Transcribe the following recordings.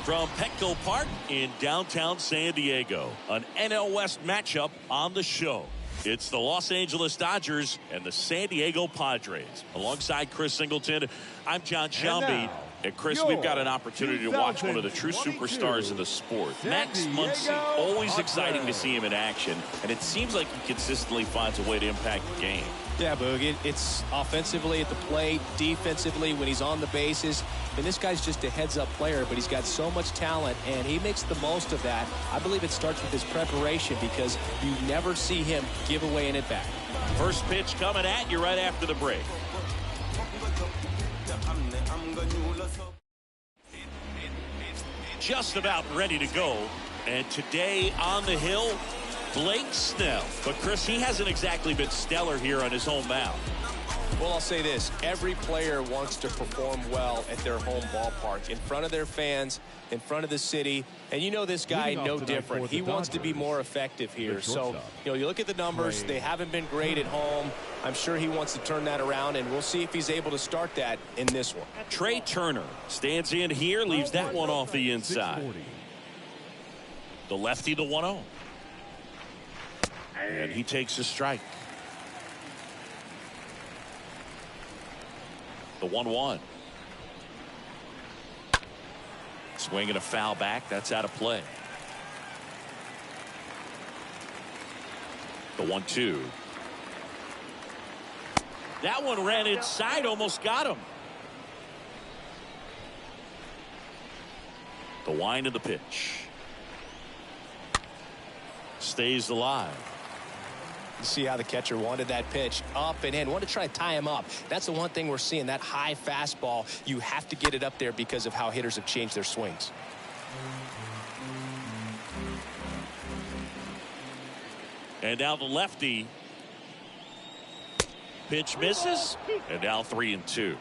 From Petco Park in downtown San Diego, an NL West matchup on the show. It's the Los Angeles Dodgers and the San Diego Padres. Alongside Chris Singleton, I'm John Shelby. And Chris, we've got an opportunity to watch one of the true superstars of the sport. Max Muncy, always exciting to see him in action, and it seems like he consistently finds a way to impact the game. Yeah, Boog, it's offensively at the plate, defensively when he's on the bases. And this guy's just a heads-up player, but he's got so much talent, and he makes the most of that. I believe it starts with his preparation because you never see him give away an at-bat. First pitch coming at you right after the break. Just about ready to go. And today on the hill, Blake Snell. But Chris, he hasn't exactly been stellar here on his home mound. Well, I'll say this. Every player wants to perform well at their home ballpark, in front of their fans, in front of the city. And you know this guy no different. He wants to be more effective here. So, you look at the numbers. They haven't been great at home. I'm sure he wants to turn that around, and we'll see if he's able to start that in this one. Trey Turner stands in here, leaves that one off the inside. The lefty, the 1-0. And he takes a strike. The 1-1. Swing and a foul back. That's out of play. The 1-2. That one ran inside, almost got him. The wind of the pitch. Stays alive. You see how the catcher wanted that pitch up and in. Want to try to tie him up. That's the one thing we're seeing, that high fastball. You have to get it up there because of how hitters have changed their swings. And now the lefty. Pitch misses. And now 3-2.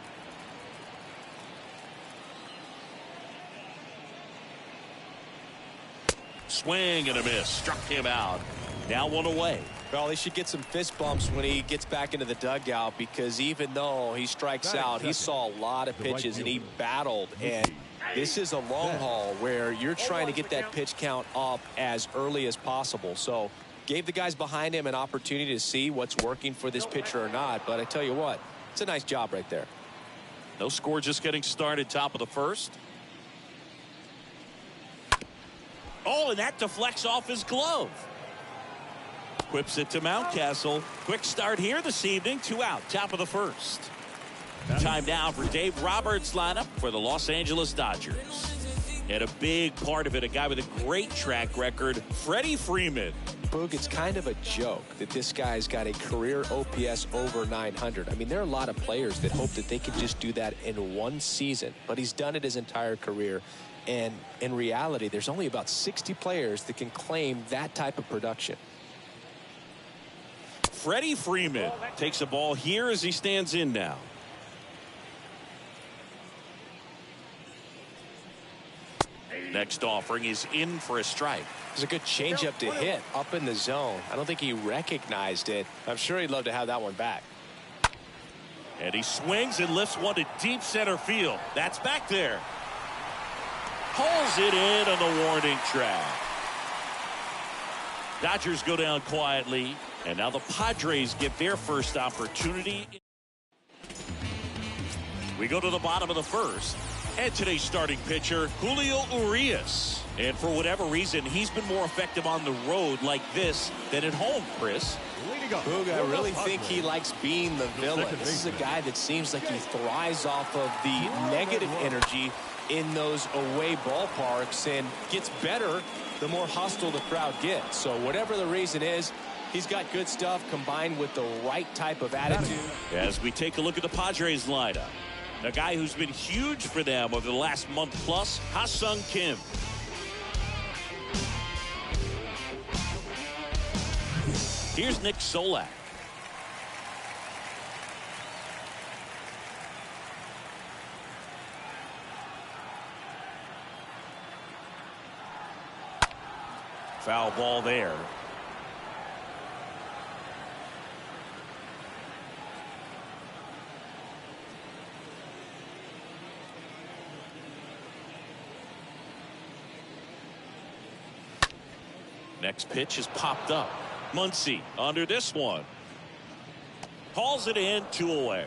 Swing and a miss. Struck him out. Now one away. Well, he should get some fist bumps when he gets back into the dugout, because even though he strikes out, he saw a lot of pitches and he battled. And this is a long haul where you're trying to get that pitch count up as early as possible. So gave the guys behind him an opportunity to see what's working for this pitcher or not. But I tell you what, it's a nice job right there. No score, just getting started, top of the first. Oh, and that deflects off his glove. Whips it to Mountcastle. Quick start here this evening. 2 out, top of the first. Time now for Dave Roberts' lineup for the Los Angeles Dodgers. And a big part of it, a guy with a great track record, Freddie Freeman. Boog, it's kind of a joke that this guy's got a career OPS over 900. I mean, there are a lot of players that hope that they can just do that in one season, but he's done it his entire career. And in reality, there's only about 60 players that can claim that type of production. Freddie Freeman takes a ball here as he stands in now. Next offering is in for a strike. It's a good changeup to hit up in the zone. I don't think he recognized it. I'm sure he'd love to have that one back. And he swings and lifts one to deep center field. That's back there. Pulls it in on the warning track. Dodgers go down quietly. And now the Padres get their first opportunity. We go to the bottom of the first. And today's starting pitcher, Julio Urias. And for whatever reason, he's been more effective on the road like this than at home, Chris. Boog, I really think he likes being the villain. This is a guy that seems like he thrives off of the negative energy in those away ballparks and gets better the more hostile the crowd gets. So whatever the reason is, he's got good stuff combined with the right type of attitude. As we take a look at the Padres lineup, a guy who's been huge for them over the last month plus, Ha-Sung Kim. Here's Nick Solak. Foul ball there. Next pitch is popped up. Muncy under this one. Hauls it in, 2 away.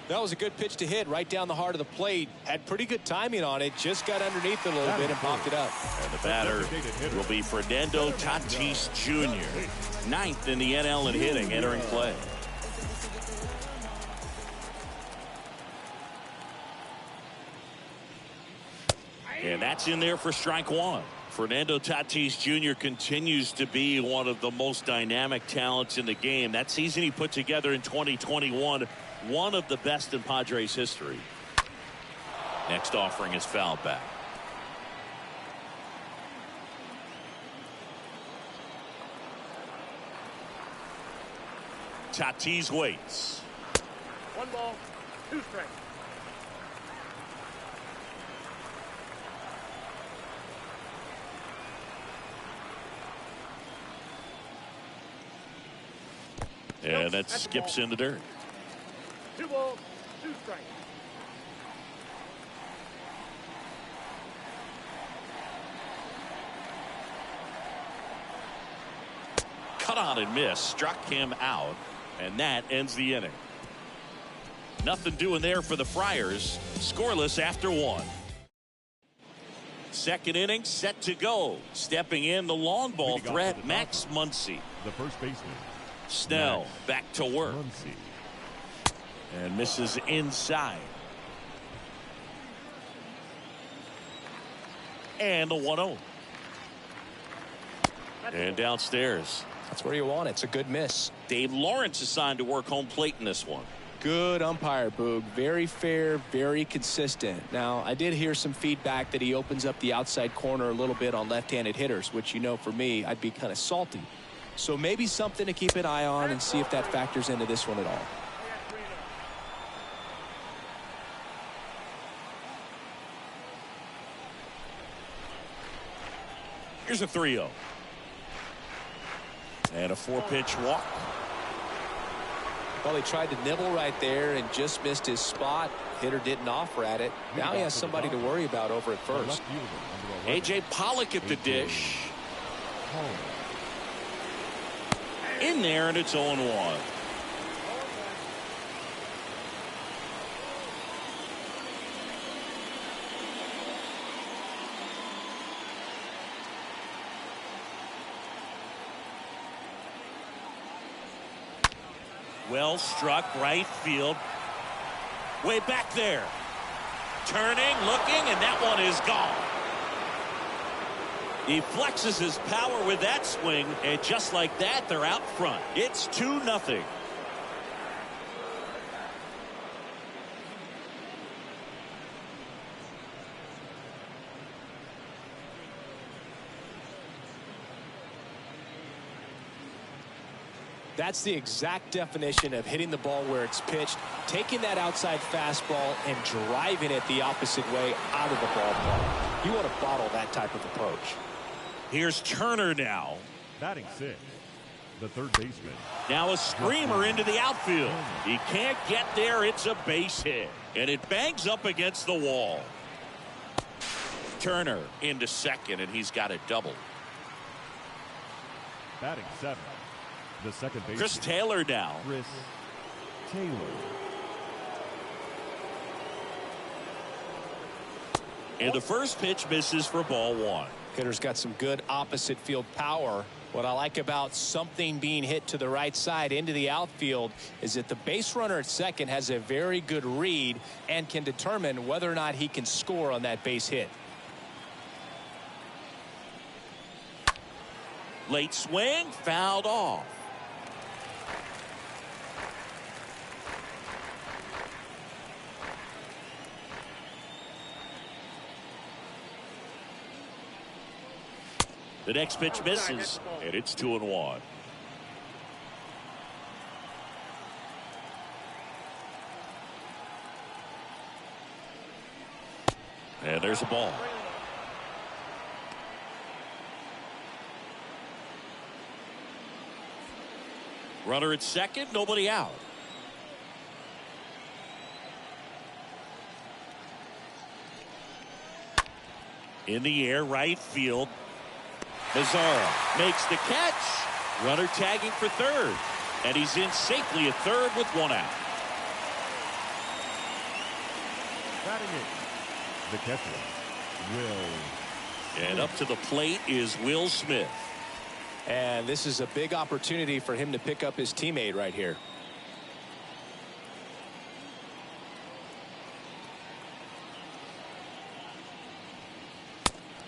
That was a good pitch to hit right down the heart of the plate. Had pretty good timing on it. Just got underneath it a little bit and popped it up. And the batter will be Fernando Tatis Jr. 9th in the NL in hitting, entering play. And that's in there for strike 1. Fernando Tatis Jr. continues to be one of the most dynamic talents in the game. That season he put together in 2021, one of the best in Padres history. Next offering is fouled back. Tatis waits. 1 ball, 2 strikes. And that skips in the dirt. 2 balls, 2 strikes. Cut on and miss, struck him out, and that ends the inning. Nothing doing there for the Friars. Scoreless after 1. Second inning set to go. Stepping in the long ball threat, Max Muncy. The first baseman. Snell back to work. Muncy. And misses inside. And the 1-0. And downstairs. That's where you want it. It's a good miss. Dave Lawrence assigned to work home plate in this one. Good umpire, Boog. Very fair, very consistent. Now, I did hear some feedback that he opens up the outside corner a little bit on left-handed hitters, which, you know, for me, I'd be kind of salty. So maybe something to keep an eye on and see if that factors into this one at all. Here's a 3-0. And a 4-pitch walk. Well, he tried to nibble right there and just missed his spot. Hitter didn't offer at it. Now he has somebody to worry about over at first. A.J. Pollock at the dish. In there, and it's 0-1. Well struck, right field. Way back there. Turning, looking, and that one is gone. He flexes his power with that swing, and just like that, they're out front. It's 2-0. That's the exact definition of hitting the ball where it's pitched, taking that outside fastball and driving it the opposite way out of the ballpark. You want to bottle that type of approach. Here's Turner now. Batting 6th, the third baseman. Now a screamer into the outfield. He can't get there. It's a base hit. And it bangs up against the wall. Turner into second, and he's got a double. Batting 7th, the second baseman. Chris Taylor now. Chris Taylor. And the first pitch misses for ball 1. Hitter's got some good opposite field power. What I like about something being hit to the right side into the outfield is that the base runner at second has a very good read and can determine whether or not he can score on that base hit. Late swing, fouled off. The next pitch misses, and it's 2-1. And there's a ball. Runner at second, nobody out. In the air, right field. Mazzara makes the catch. Runner tagging for third. And he's in safely at third with one out. Batting it, the catcher, Will. And up to the plate is Will Smith. And this is a big opportunity for him to pick up his teammate right here.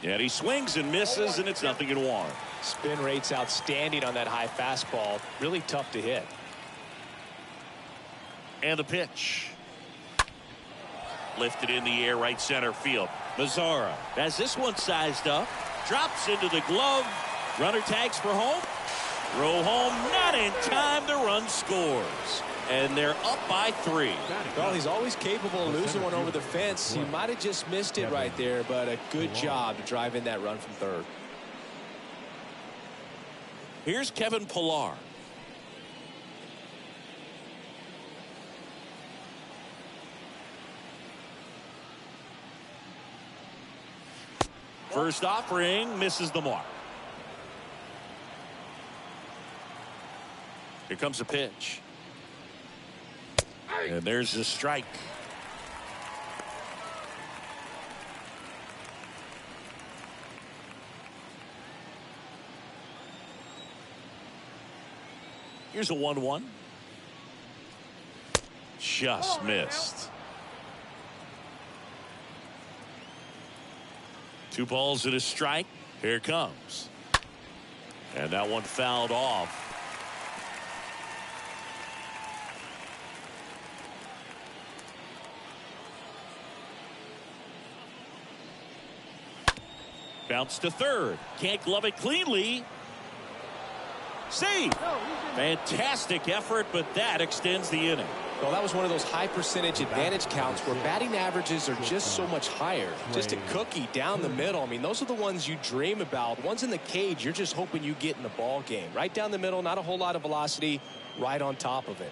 And he swings and misses, and it's 0-1. Spin rate's outstanding on that high fastball. Really tough to hit. And the pitch. Lifted in the air, right center field. Mazzara has this one sized up. Drops into the glove. Runner tags for home. Throw home, not in time. The run scores. And they're up by 3. Well, he's always capable of losing one over the fence. He might have just missed it right there, but a good job to drive in that run from third. Here's Kevin Pillar. First offering misses the mark. Here comes a pitch. And there's the strike. Here's a 1-1. Just missed. 2 balls and a strike. Here it comes. And that one fouled off. Bounce to third. Can't glove it cleanly. Save. Fantastic effort, but that extends the inning. Well, that was one of those high percentage advantage counts where batting averages are just so much higher. Just a cookie down the middle. I mean, those are the ones you dream about. Ones in the cage, you're just hoping you get in the ball game. Right down the middle, not a whole lot of velocity, right on top of it.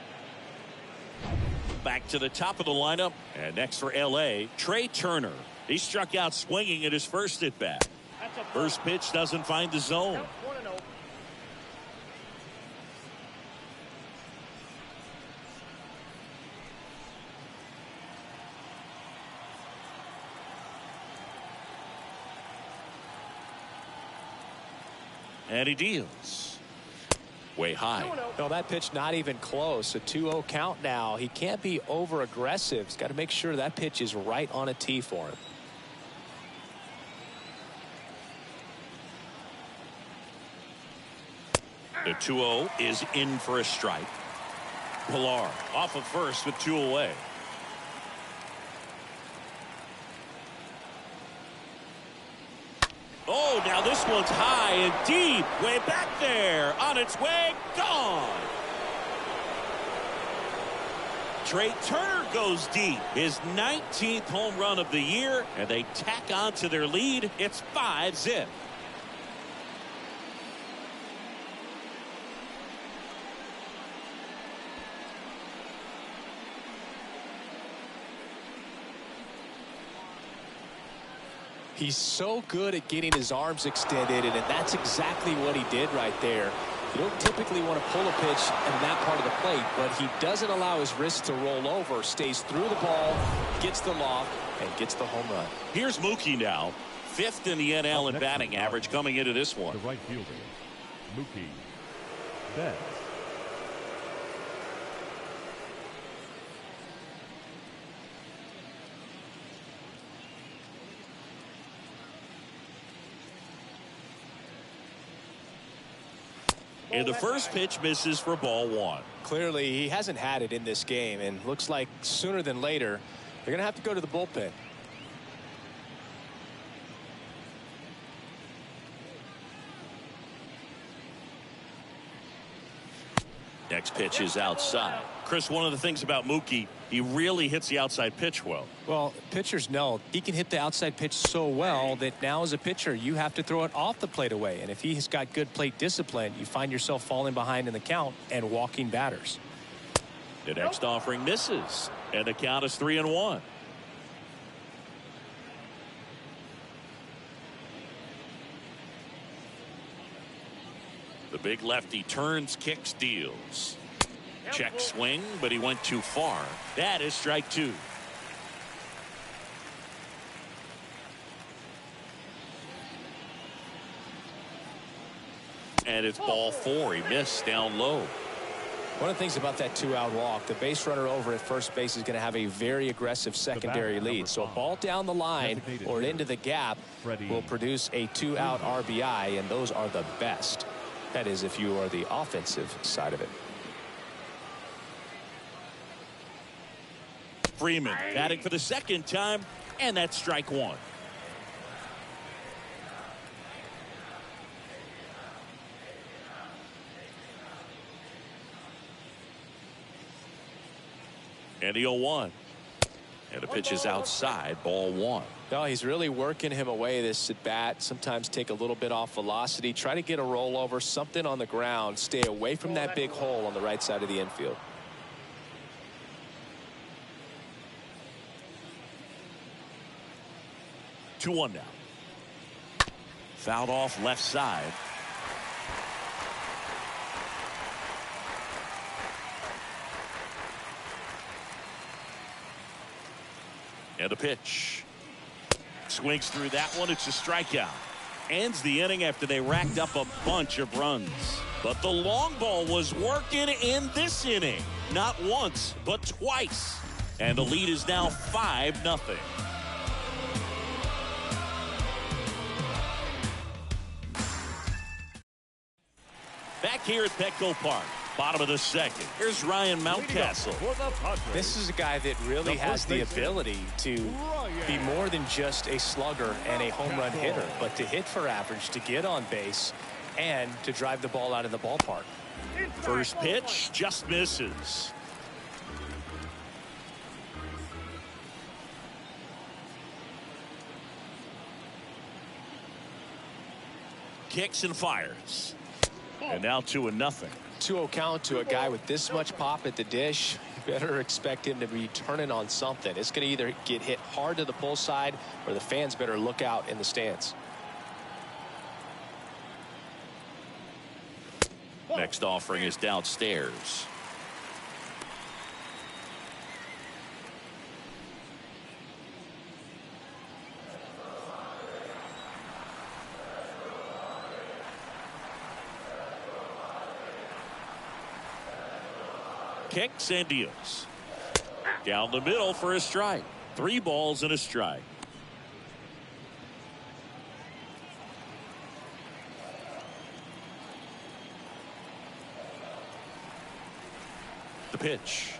Back to the top of the lineup. And next for L.A., Trey Turner. He struck out swinging at his first at bat. First pitch doesn't find the zone. And he deals. Way high. No, that pitch not even close. A 2-0 count now. He can't be over aggressive. He's got to make sure that pitch is right on a tee for him. The 2-0 is in for a strike. Pillar off of first with 2 away. Oh, now this one's high and deep. Way back there. On its way. Gone. Trey Turner goes deep. His 19th home run of the year. And they tack on to their lead. It's 5-0. He's so good at getting his arms extended, and that's exactly what he did right there. You don't typically want to pull a pitch in that part of the plate, but he doesn't allow his wrist to roll over, stays through the ball, gets the loft, and gets the home run. Here's Mookie now, 5th in the NL in batting average coming into this one. The right fielder, Mookie Betts. And the first pitch misses for ball 1. Clearly, he hasn't had it in this game, and looks like sooner than later, they're going to have to go to the bullpen. Next pitch is outside. Chris, one of the things about Mookie, he really hits the outside pitch well. Well, pitchers know he can hit the outside pitch so well that now as a pitcher, you have to throw it off the plate away. And if he's got good plate discipline, you find yourself falling behind in the count and walking batters. The next offering misses, and the count is 3-1. The big lefty turns, kicks, deals. Check swing, but he went too far. That is strike 2. And it's ball 4. He missed down low. One of the things about that 2-out walk, the base runner over at first base is going to have a very aggressive secondary lead. So a ball down the line or into the gap will produce a 2-out RBI, and those are the best. That is, if you are the offensive side of it. Freeman batting for the second time, and that's strike 1. And the 0-1. And the pitch is outside, ball 1. No, he's really working him away this at bat. Sometimes take a little bit off velocity. Try to get a rollover, something on the ground. Stay away from that big hole on the right side of the infield. Two one now. Fouled off left side. And a pitch. Swings through that one. It's a strikeout. Ends the inning after they racked up a bunch of runs. But the long ball was working in this inning. Not once, but twice. And the lead is now 5-0. Back here at Petco Park. Bottom of the second. Here's Ryan Mountcastle. This is a guy that really has the ability to be more than just a slugger and a home run hitter, but to hit for average, to get on base, and to drive the ball out of the ballpark. First pitch just misses. Kicks and fires. And now 2-0. 2-0 count to a guy with this much pop at the dish. You better expect him to be turning on something. It's going to either get hit hard to the pull side, or the fans better look out in the stands. Next offering is downstairs. Kicks and deals. Down the middle for a strike. 3 balls and a strike. The pitch.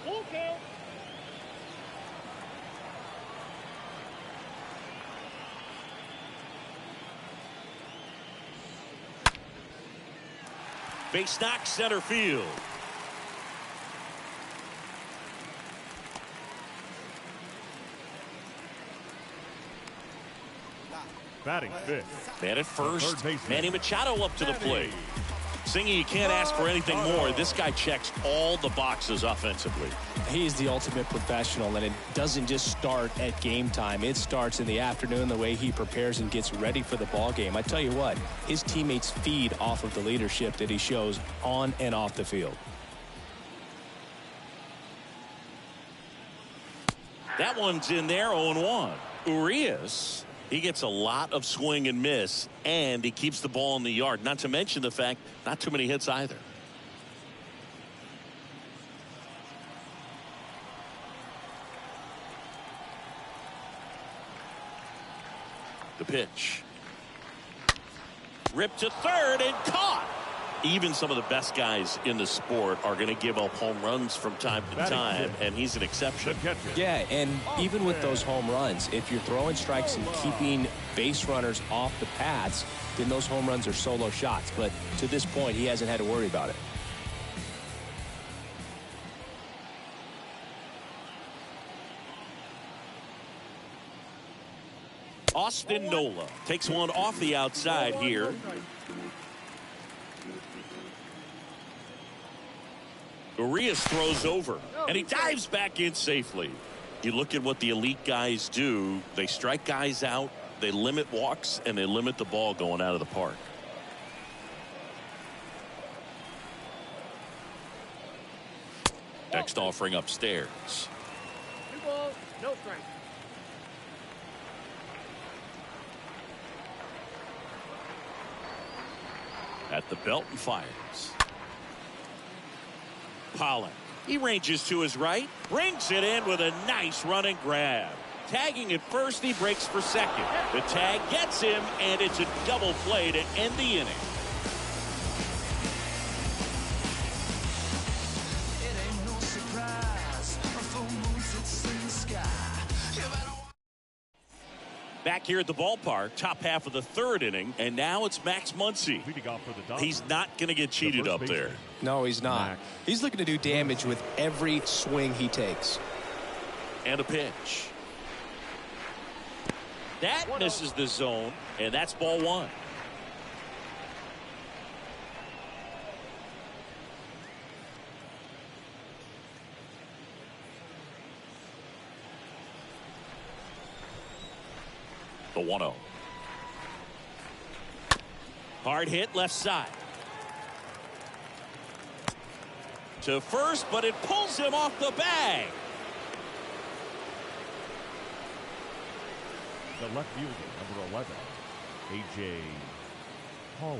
Full count. Base knock center field. Batting fifth. Man at first. Third baseman. Manny Machado up to the plate. Singing, you can't ask for anything more. This guy checks all the boxes offensively. He's the ultimate professional, and it doesn't just start at game time. It starts in the afternoon, the way he prepares and gets ready for the ball game. I tell you what, his teammates feed off of the leadership that he shows on and off the field. That one's in there, 0-1. Urias, he gets a lot of swing and miss, and he keeps the ball in the yard. Not to mention the fact, not too many hits either. The pitch. Ripped to third and caught. Even some of the best guys in the sport are going to give up home runs from time to time, and he's an exception. Yeah, and even with those home runs, if you're throwing strikes and keeping base runners off the paths, then those home runs are solo shots. But to this point, he hasn't had to worry about it. Austin Nola takes one off the outside here. Urias throws over, and he dives back in safely. You look at what the elite guys do. They strike guys out, They limit walks and they limit the ball going out of the park. Next offering upstairs. 2 balls, no strike. At the belt and fires. Pollock. He ranges to his right. Brings it in with a nice running grab. Tagging at first, he breaks for second. The tag gets him, and it's a double play to end the inning. Back here at the ballpark, top half of the third inning, and now it's Max Muncy. He's not going to get cheated up there. No, he's not. He's looking to do damage with every swing he takes. And a pitch. That misses the zone, and that's ball 1. The 1-0. Hard hit left side. To first, but it pulls him off the bag. The left fielder, number 11, A.J. Pollock.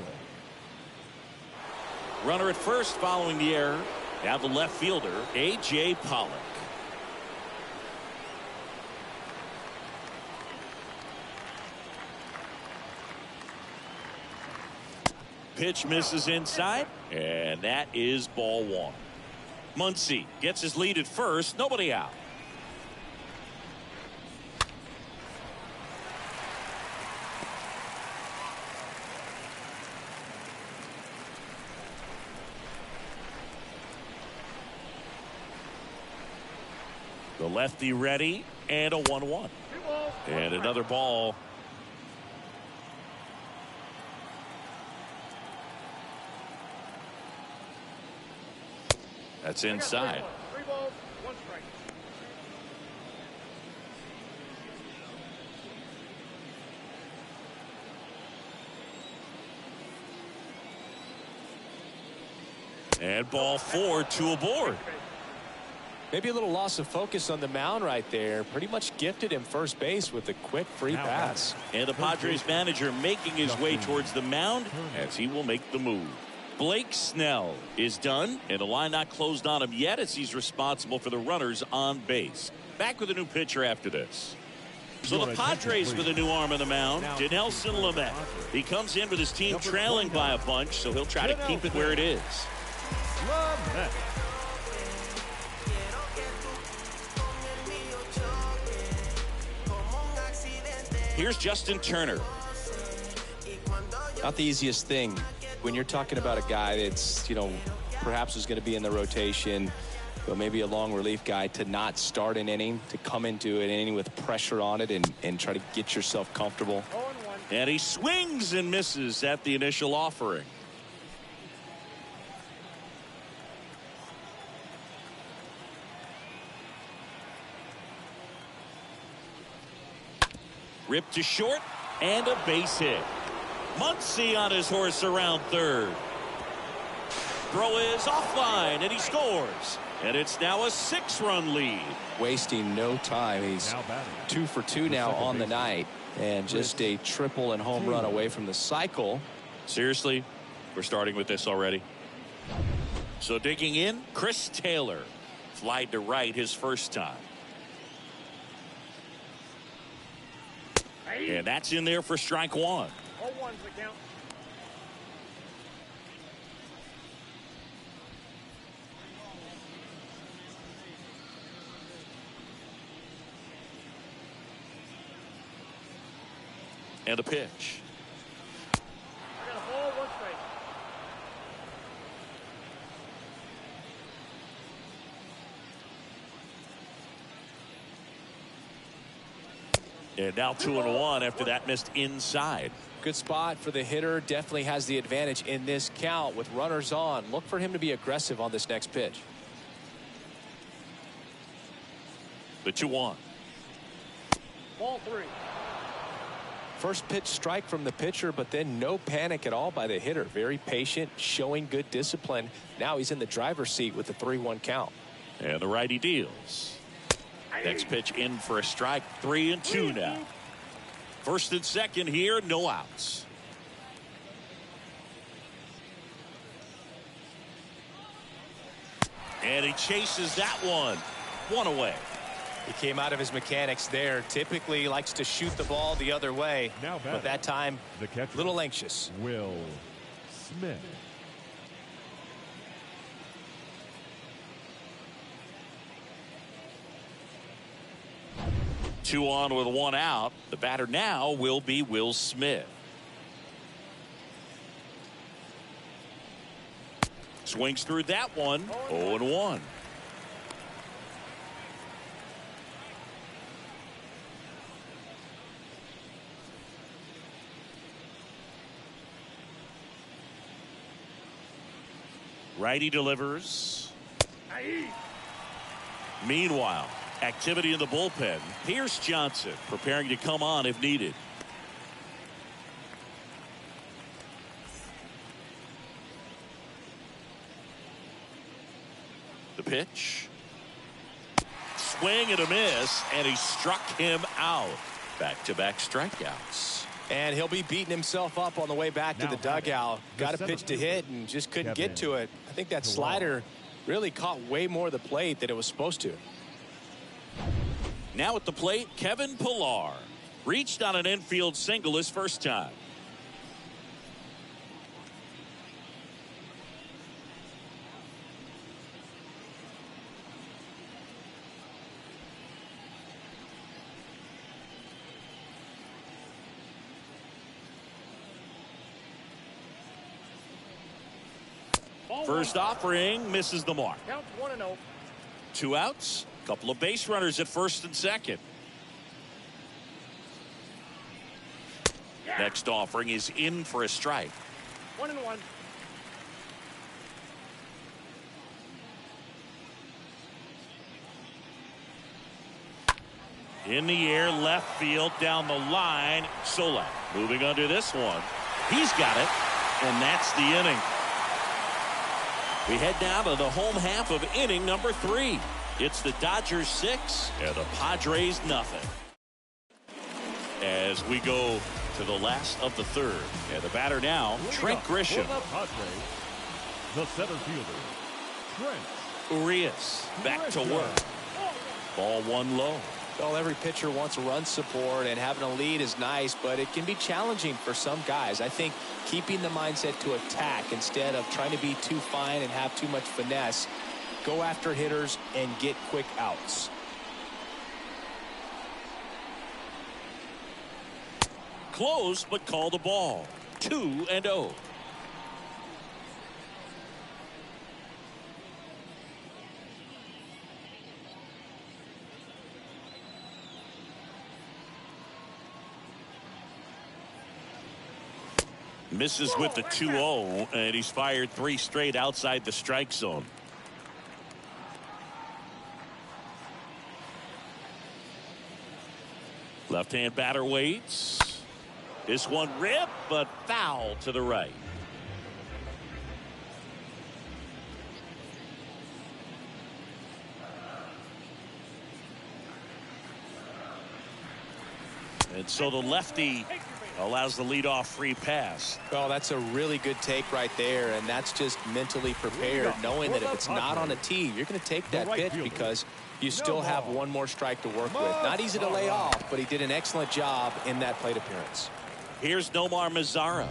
Runner at first following the error. Now the left fielder, A.J. Pollock. Pitch misses inside, and that is ball 1. Muncy gets his lead at first, nobody out. The lefty ready, and a 1-1. And another ball. That's inside. 3 balls, 1 strike. And ball 4, 2 aboard. Maybe a little loss of focus on the mound right there. Pretty much gifted him first base with a quick free pass. And the Padres manager making his way towards the mound as he will make the move. Blake Snell is done, and the line not closed on him yet as he's responsible for the runners on base. Back with a new pitcher after this. So the Padres with a new arm on the mound, Dinelson Lamet. He comes in with his team trailing by a bunch, so he'll try to keep it where it is. Here's Justin Turner. Not the easiest thing when you're talking about a guy that's, perhaps is going to be in the rotation, but maybe a long relief guy, to not start an inning, to come into an inning with pressure on it and try to get yourself comfortable. And he swings and misses at the initial offering. Ripped to short, and a base hit. Muncy on his horse around third. Throw is offline, and he scores. And it's now a 6-run lead. Wasting no time. He's 2 for 2 now on the night, and just a triple and home run away from the cycle. Seriously, we're starting with this already. So digging in, Chris Taylor. Flied to right his first time. And that's in there for strike 1. All ones the count. And a pitch. I got a ball, 1 strike. And now 2-1 after that missed inside. Good spot for the hitter. Definitely has the advantage in this count with runners on. Look for him to be aggressive on this next pitch. The 2-1. Ball 3. First pitch strike from the pitcher, but then no panic at all by the hitter. Very patient, showing good discipline. Now he's in the driver's seat with the 3-1 count. And the righty deals. Next pitch in for a strike. 3-2 now. First and second here, no outs. And he chases that one away. He came out of his mechanics there. Typically likes to shoot the ball the other way. Now but that time, the catcher, a little anxious. Will Smith. Two on with one out. The batter now will be Will Smith. Swings through that one. 0-1. Righty delivers. Meanwhile, activity in the bullpen. Pierce Johnson preparing to come on if needed. The pitch. Swing and a miss, and he struck him out. Back-to-back strikeouts. And he'll be beating himself up on the way back to the dugout. Got a pitch to hit and just couldn't get to it. I think that slider really caught way more of the plate than it was supposed to. Now at the plate, Kevin Pillar. Reached on an infield single his first time. First offering misses the mark. Count 1-0. Two outs. Couple of base runners at first and second. Next offering is in for a strike. 1-1. In the air, left field, down the line. Solak moving under this one. He's got it, and that's the inning. We head down to the home half of inning number 3. It's the Dodgers 6 and the Padres nothing. As we go to the last of the third. And the batter now, Trent Grisham. For the Padres, the center fielder, Trent Urias back to work. Ball one low. Well, every pitcher wants run support, and having a lead is nice, but it can be challenging for some guys. I think keeping the mindset to attack instead of trying to be too fine and have too much finesse. Go after hitters and get quick outs. Close, but call the ball. 2-0. Misses with the 2-0, and he's fired 3 straight outside the strike zone. Left-hand batter waits. This one ripped, but foul to the right. And so the lefty allows the leadoff free pass. Well, that's a really good take right there, and that's just mentally prepared, knowing that if it's not on a tee, you're going to take that pitch because you still have one more strike to work with. Not easy to lay off, but he did an excellent job in that plate appearance. Here's Nomar Mazara.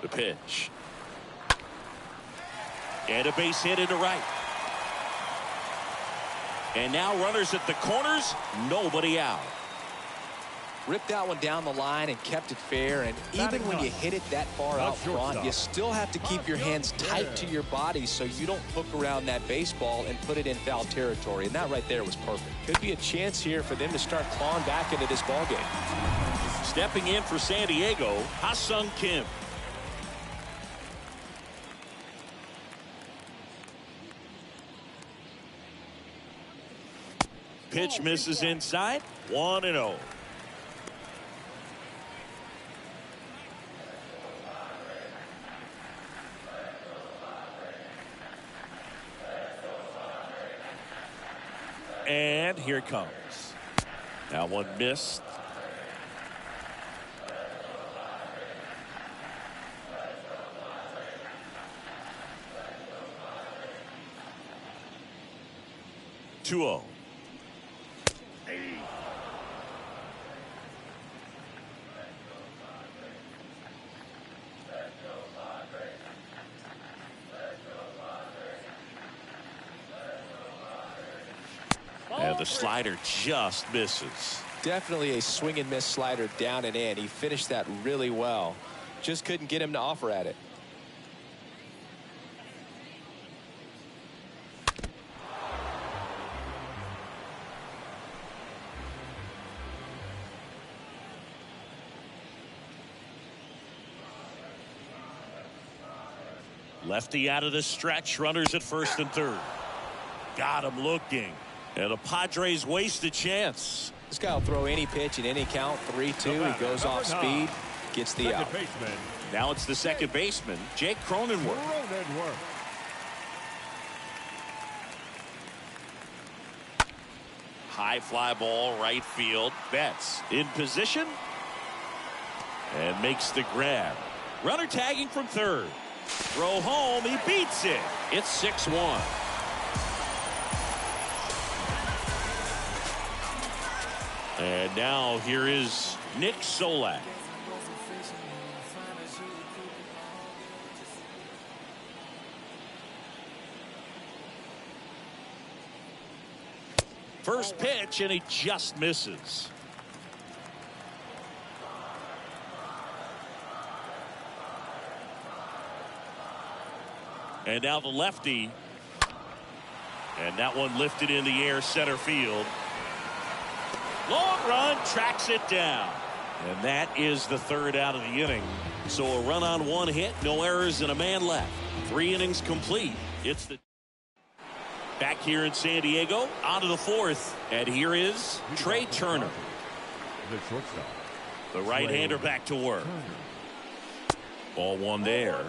The pitch. And a base hit into right. And now runners at the corners, nobody out. Ripped that one down the line and kept it fair, and even when you hit it that far out front, you still have to keep your hands tight to your body so you don't hook around that baseball and put it in foul territory, and that right there was perfect. Could be a chance here for them to start clawing back into this ball game. Stepping in for San Diego, Ha-Sung Kim. pitch misses inside. 1-0. And here it comes. That one missed. Two-0. And the slider just misses. Definitely a swing and miss slider down and in. He finished that really well. Just couldn't get him to offer at it. Lefty out of the stretch. Runners at first and third. Got him looking. And the Padres waste a chance. This guy will throw any pitch in any count. 3-2. He goes off speed. Gets the out. Now it's the second baseman, Jake Cronenworth. High fly ball, right field. Betts in position. And makes the grab. Runner tagging from third. Throw home. He beats it. It's 6-1. And now here is Nick Solak. First pitch, and he just misses. And now the lefty. And that one lifted in the air, center field. Long run, tracks it down. And that is the third out of the inning. So a run on one hit, no errors, and a man left. 3 innings complete. It's the back here in San Diego, on to the fourth. And here is Trey Turner. The shortstop. The right-hander back to work. Ball one there.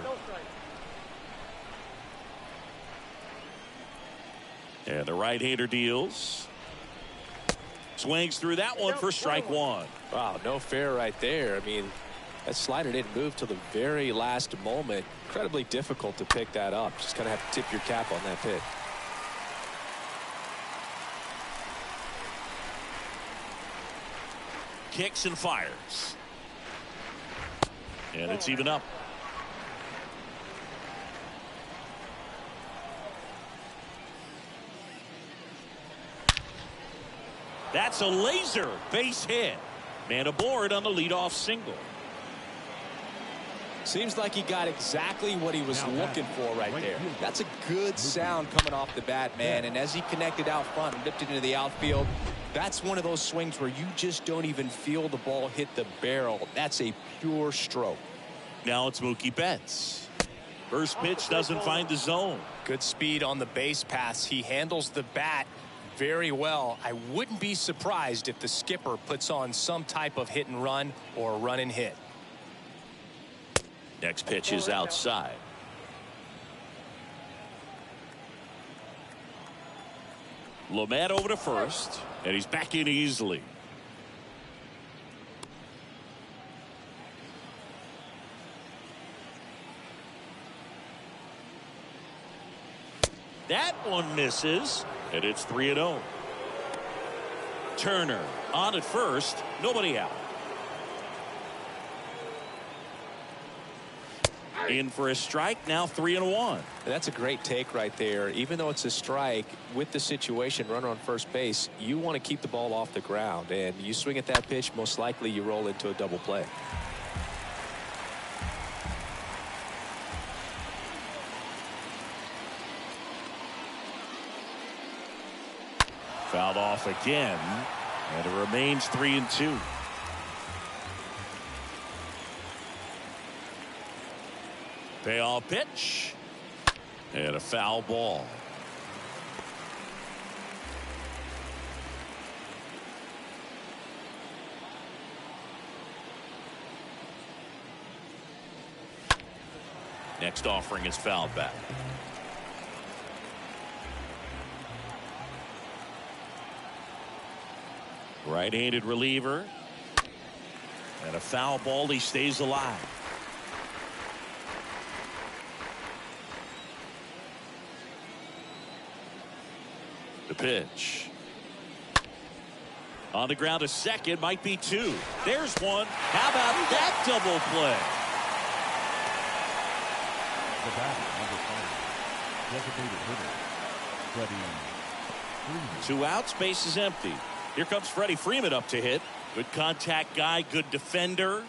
And the right-hander deals. Swings through that one for strike one. Wow, no fair right there. I mean, that slider didn't move till the very last moment. Incredibly difficult to pick that up. Just kind of have to tip your cap on that pitch. Kicks and fires. And it's even up. That's a laser base hit. Man aboard on the leadoff single. Seems like he got exactly what he was looking for right there. That's a good sound coming off the bat, man. And as he connected out front and dipped it into the outfield, that's one of those swings where you just don't even feel the ball hit the barrel. That's a pure stroke. Now it's Mookie Betts. First pitch doesn't find the zone. Good speed on the base pass. He handles the bat very well. I wouldn't be surprised if the skipper puts on some type of hit and run or run and hit. Next pitch is outside. Lamet over to first, and he's back in easily. That one misses, and it's 3-0. Turner on at first, nobody out. In for a strike, now 3-1. That's a great take right there. Even though it's a strike, with the situation, runner on first base, you want to keep the ball off the ground. And you swing at that pitch, most likely you roll into a double play. Fouled off again, and it remains 3-2. Payoff pitch, and a foul ball. Next offering is fouled back. Right-handed reliever. And a foul ball. He stays alive. The pitch. On the ground to second. Might be two. There's one. How about that double play? The batter, number 5, designated hitter, Freddie Freeman. 2 outs. Base is empty. Here comes Freddie Freeman up to hit. Good contact guy. Good defender.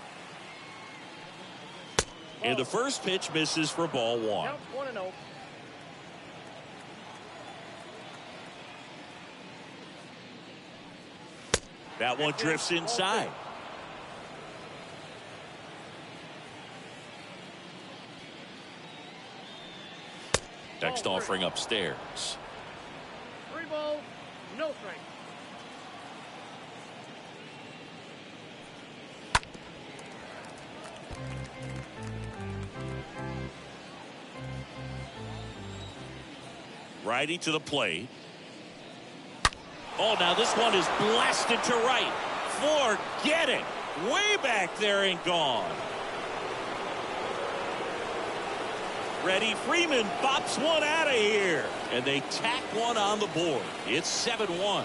And the first pitch misses for ball 1. Count 1-0. That one drifts inside. Next offering upstairs. 3 balls, no strike. Righty to the plate. Oh, now this one is blasted to right. Forget it. Way back there and gone. Freddie Freeman bops one out of here. And they tack one on the board. It's 7-1.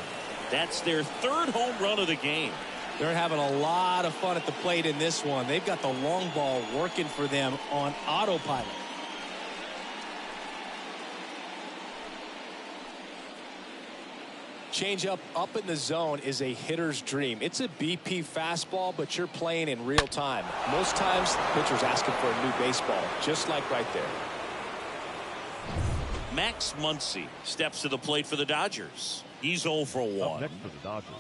That's their 3rd home run of the game. They're having a lot of fun at the plate in this one. They've got the long ball working for them on autopilot. Change up in the zone is a hitter's dream. It's a BP fastball, but you're playing in real time. Most times, the pitcher's asking for a new baseball, just like right there. Max Muncy steps to the plate for the Dodgers. He's 0 for 1. Up next for the Dodgers,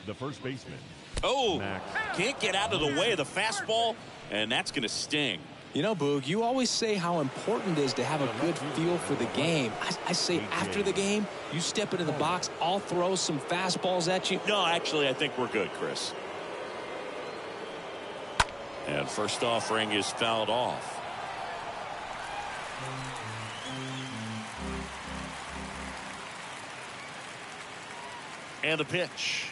the first baseman. Oh, Max. can't get out of the way of the fastball, and that's going to sting. You know, Boog, you always say how important it is to have a good feel for the game. I say after the game, you step into the box, I'll throw some fastballs at you. No, actually, I think we're good, Chris. And first offering is fouled off. And the pitch.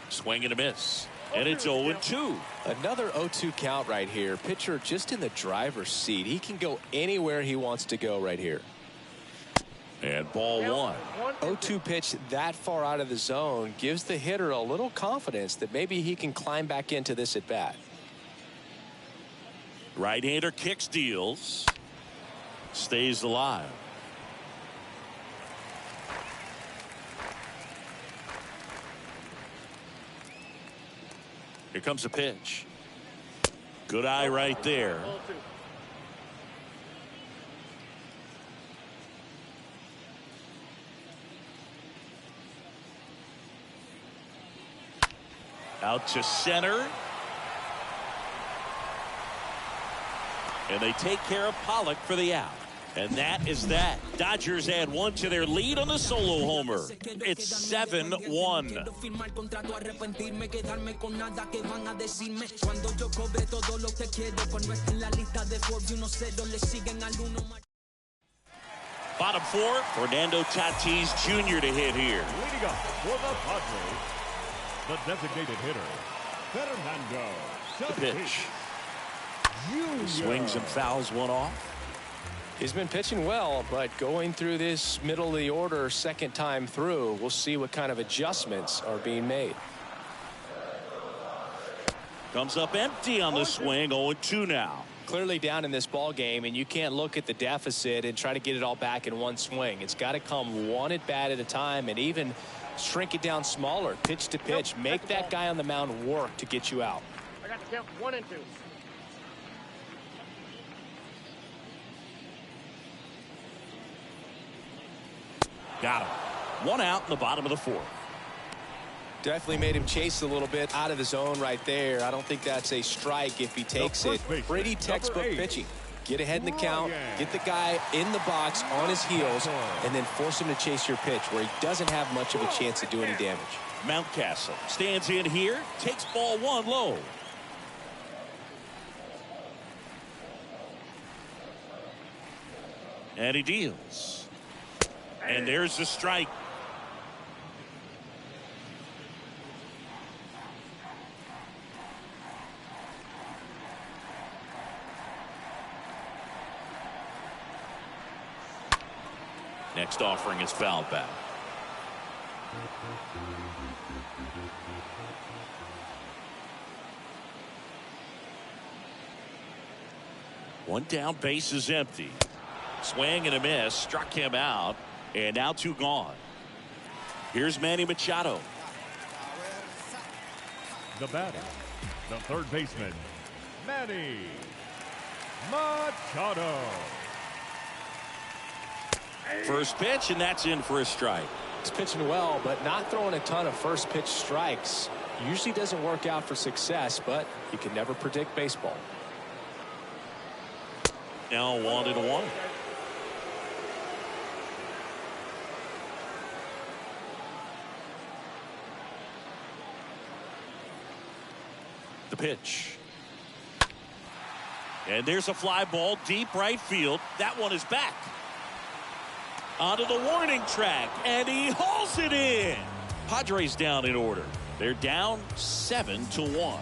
Swing and a miss. And it's 0-2. Another 0-2 count right here. Pitcher just in the driver's seat. He can go anywhere he wants to go right here. And ball 1. 0-2 pitch that far out of the zone gives the hitter a little confidence that maybe he can climb back into this at bat. Right-hander kicks, deals. Stays alive. Here comes a pitch. Good eye right there. Out to center. And they take care of Pollock for the out. And that is that. Dodgers add 1 to their lead on the solo homer. It's 7-1. Bottom 4, Fernando Tatis Jr. to hit here. Leading up for the Padres, the designated hitter, Fernando The Tatis pitch. Jr. Swings and fouls one off. He's been pitching well, but going through this middle of the order second time through, we'll see what kind of adjustments are being made. Comes up empty on the swing. 0-2 now. Clearly down in this ball game, and you can't look at the deficit and try to get it all back in one swing. It's got to come one at bat at a time, and even shrink it down smaller, pitch to pitch. Make that guy on the mound work to get you out. I got to count 1 and 2. Got him. 1 out in the bottom of the 4th. Definitely made him chase a little bit out of the zone right there. I don't think that's a strike if he takes it. Pretty textbook pitching. Get ahead in the count, get the guy in the box on his heels, and then force him to chase your pitch where he doesn't have much of a chance to do any damage. Mountcastle stands in here, takes ball 1 low. And he deals. And there's the strike. Next offering is fouled back. One down, base is empty. Swing and a miss, struck him out, and now 2 gone. Here's Manny Machado. The batter, the third baseman, Manny Machado. First pitch, and that's in for a strike. He's pitching well, but not throwing a ton of first pitch strikes. Usually doesn't work out for success, but you can never predict baseball. Now 1-1. The pitch. And there's a fly ball deep right field. That one is back. Onto the warning track, and he hauls it in. Padres down in order. They're down 7-1.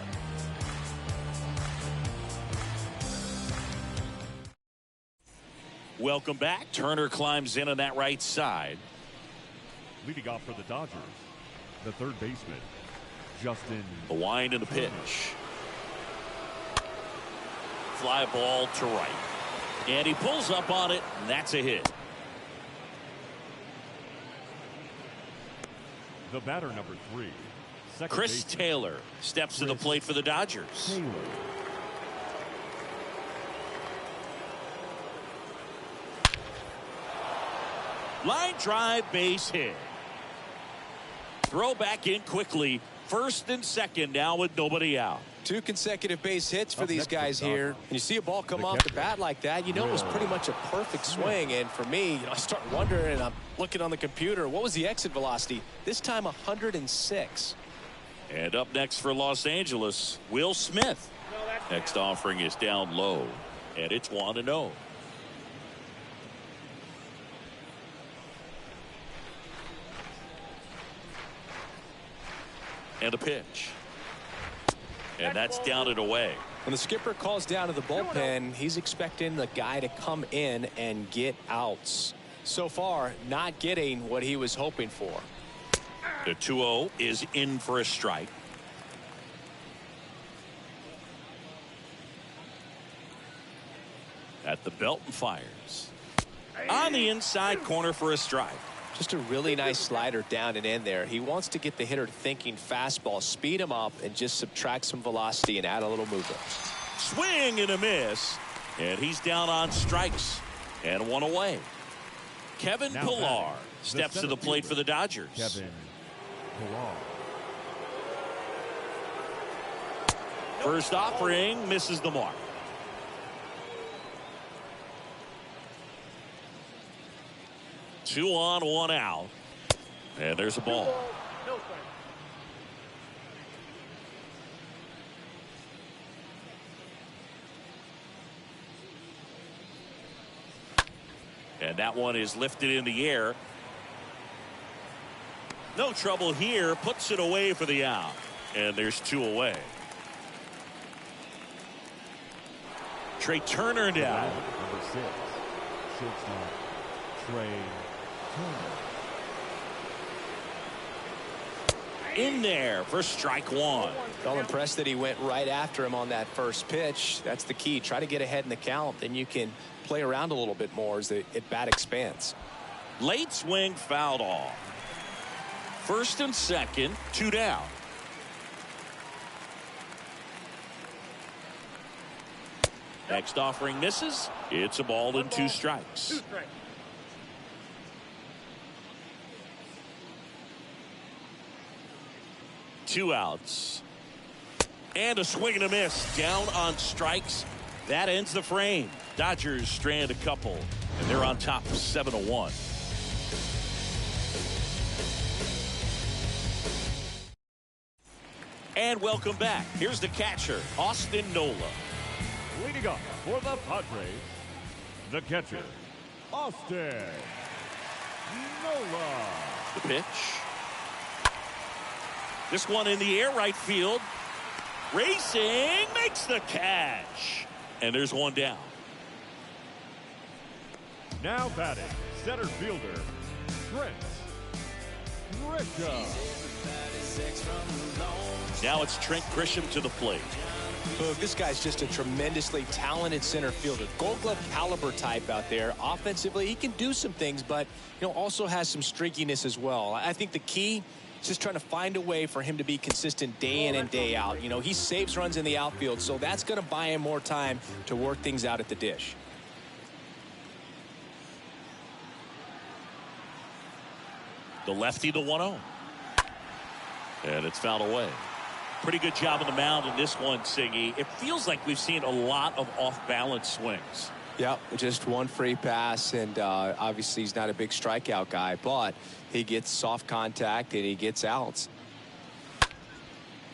Welcome back. Turner climbs in on that right side. Leading off for the Dodgers, the third baseman, Justin. The wind and the pitch. Fly ball to right. And he pulls up on it, and that's a hit. The batter, number 3, Chris Taylor steps to the plate for the Dodgers. Taylor. Line drive, base hit. Throw back in quickly. First and second now with nobody out. 2 consecutive base hits for these guys here. And you see a ball come off the bat like that, you know it was pretty much a perfect swing. And for me, I start wondering, and I'm looking on the computer, what was the exit velocity? This time 106. And up next for Los Angeles, Will Smith. Next offering is down low, and it's 1-0. And a pitch. And that's down and away. When the skipper calls down to the bullpen, he's expecting the guy to come in and get outs. So far, not getting what he was hoping for. The 2-0 is in for a strike. At the belt and fires. On the inside corner for a strike. Just a really nice slider down and in there. He wants to get the hitter thinking fastball, speed him up, and just subtract some velocity and add a little movement. Swing and a miss. And he's down on strikes. And 1 away. Kevin Pillar steps to the plate for the Dodgers. Kevin Pillar. First offering misses the mark. Two on, 1 out. And there's a ball. No strike. And that one is lifted in the air. No trouble here. Puts it away for the out. And there's 2 away. Trey Turner down. Number 6, shortstop, Trey Turner. In there for strike 1. Felt impressed that he went right after him on that first pitch. That's the key. Try to get ahead in the count. Then you can play around a little bit more as the at-bat expands. Late swing fouled off. First and second, 2 down. Next offering misses. It's a ball and 2 strikes. 2 strikes. Two outs. And a swing and a miss. Down on strikes. That ends the frame. Dodgers strand a couple. And they're on top 7-1. And welcome back. Here's the catcher, Austin Nola. Leading up for the Padres, the catcher, Austin Nola. The pitch. This one in the air, right field. Racing, makes the catch. And there's one down. Now batting, center fielder, Trent Grisham. Now it's Trent Grisham to the plate. Look, this guy's just a tremendously talented center fielder. Gold Glove caliber type out there. Offensively, he can do some things, but also has some streakiness as well. I think the key is just trying to find a way for him to be consistent day in and day out. He saves runs in the outfield, so that's going to buy him more time to work things out at the dish. The lefty, the 1-0. And it's fouled away. Pretty good job on the mound in this one, Siggy. It feels like we've seen a lot of off-balance swings. Yep, just one free pass, and obviously he's not a big strikeout guy, but he gets soft contact and he gets outs.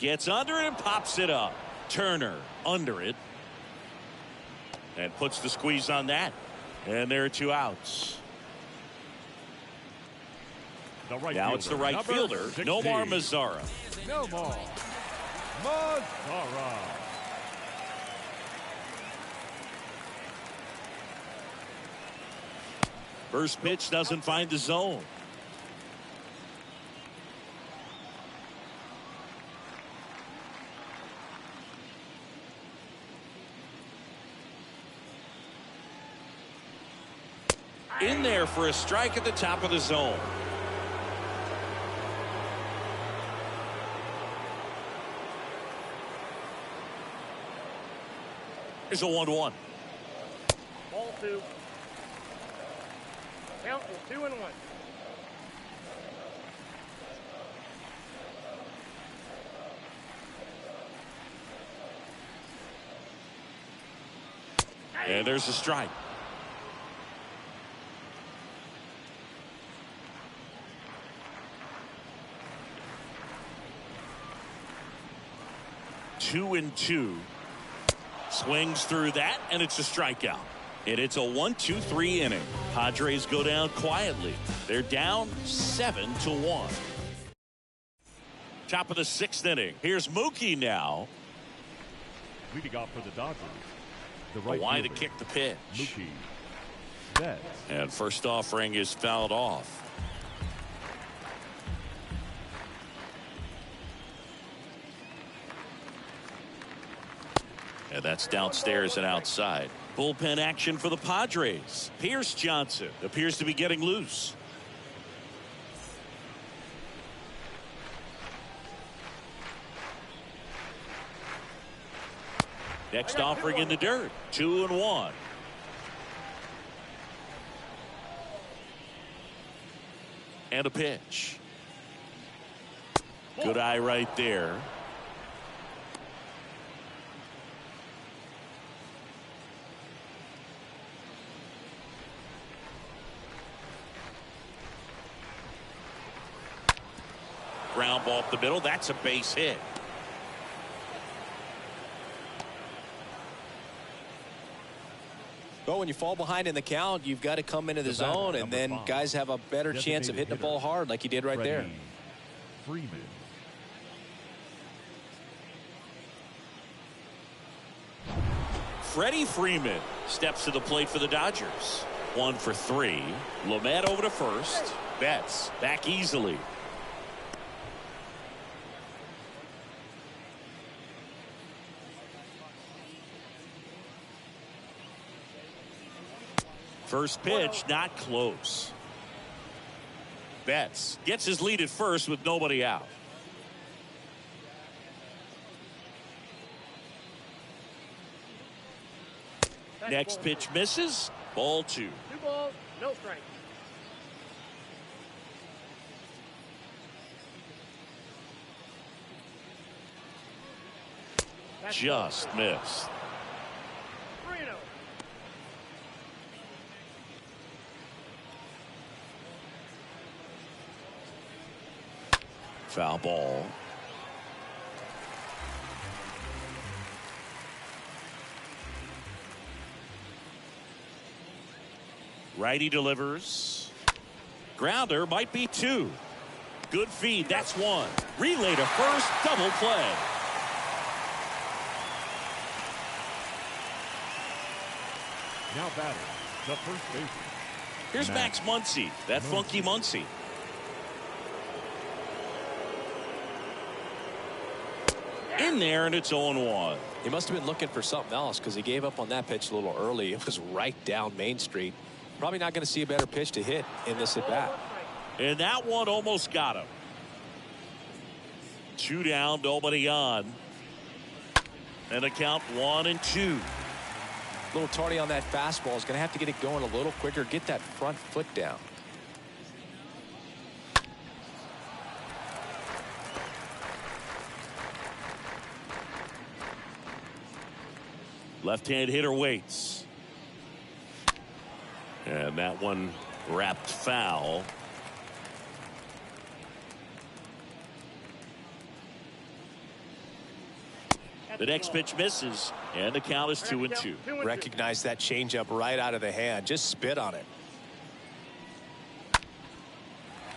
Gets under it and pops it up. Turner under it. And puts the squeeze on that. And there are 2 outs. Now it's the right fielder, Nomar Mazara. Nomar Mazara. First pitch doesn't find the zone. In there for a strike at the top of the zone. Here's a 1-1. Ball 2. Count is 2-1. And there's a strike. Two and 2. Swings through that, and it's a strikeout. And it's a 1-2-3 inning. Padres go down quietly. They're down 7-1. Top of the 6th inning. Here's Mookie now. Leading off for the Dodgers, the right Why to fielder, kick the pitch. Mookie Betts. And first offering is fouled off. And that's downstairs and outside. Bullpen action for the Padres. Pierce Johnson appears to be getting loose. Next offering in the dirt. 2-1. And a pitch. Good eye right there. Ground ball up the middle. That's a base hit. Well, when you fall behind in the count, you've got to come into the zone, and then guys have a better chance of hitting the ball hard like he did right there. Freeman. Freddie Freeman steps to the plate for the Dodgers. 1 for 3. Lamet over to first. Betts back easily. First pitch, not close. Betts gets his lead at first with nobody out. Next pitch misses. Ball 2. 2 balls, no strikes. Just missed. 3-0. Foul ball. Righty delivers. Grounder, might be 2. Good feed, that's 1. Relay to first, double play. Now batting, the first baseman. Here's Max Muncy, that funky Muncy. In there, and it's 0-1. He must have been looking for something else because he gave up on that pitch a little early. It was right down Main Street. Probably not going to see a better pitch to hit in this at bat. And that one almost got him. 2 down, nobody on. And a count 1-2. A little tardy on that fastball. Is going to have to get it going a little quicker. Get that front foot down. Left-hand hitter waits. And that one wrapped foul. The next pitch misses, and the count is 2-2. Recognize that changeup right out of the hand. Just spit on it.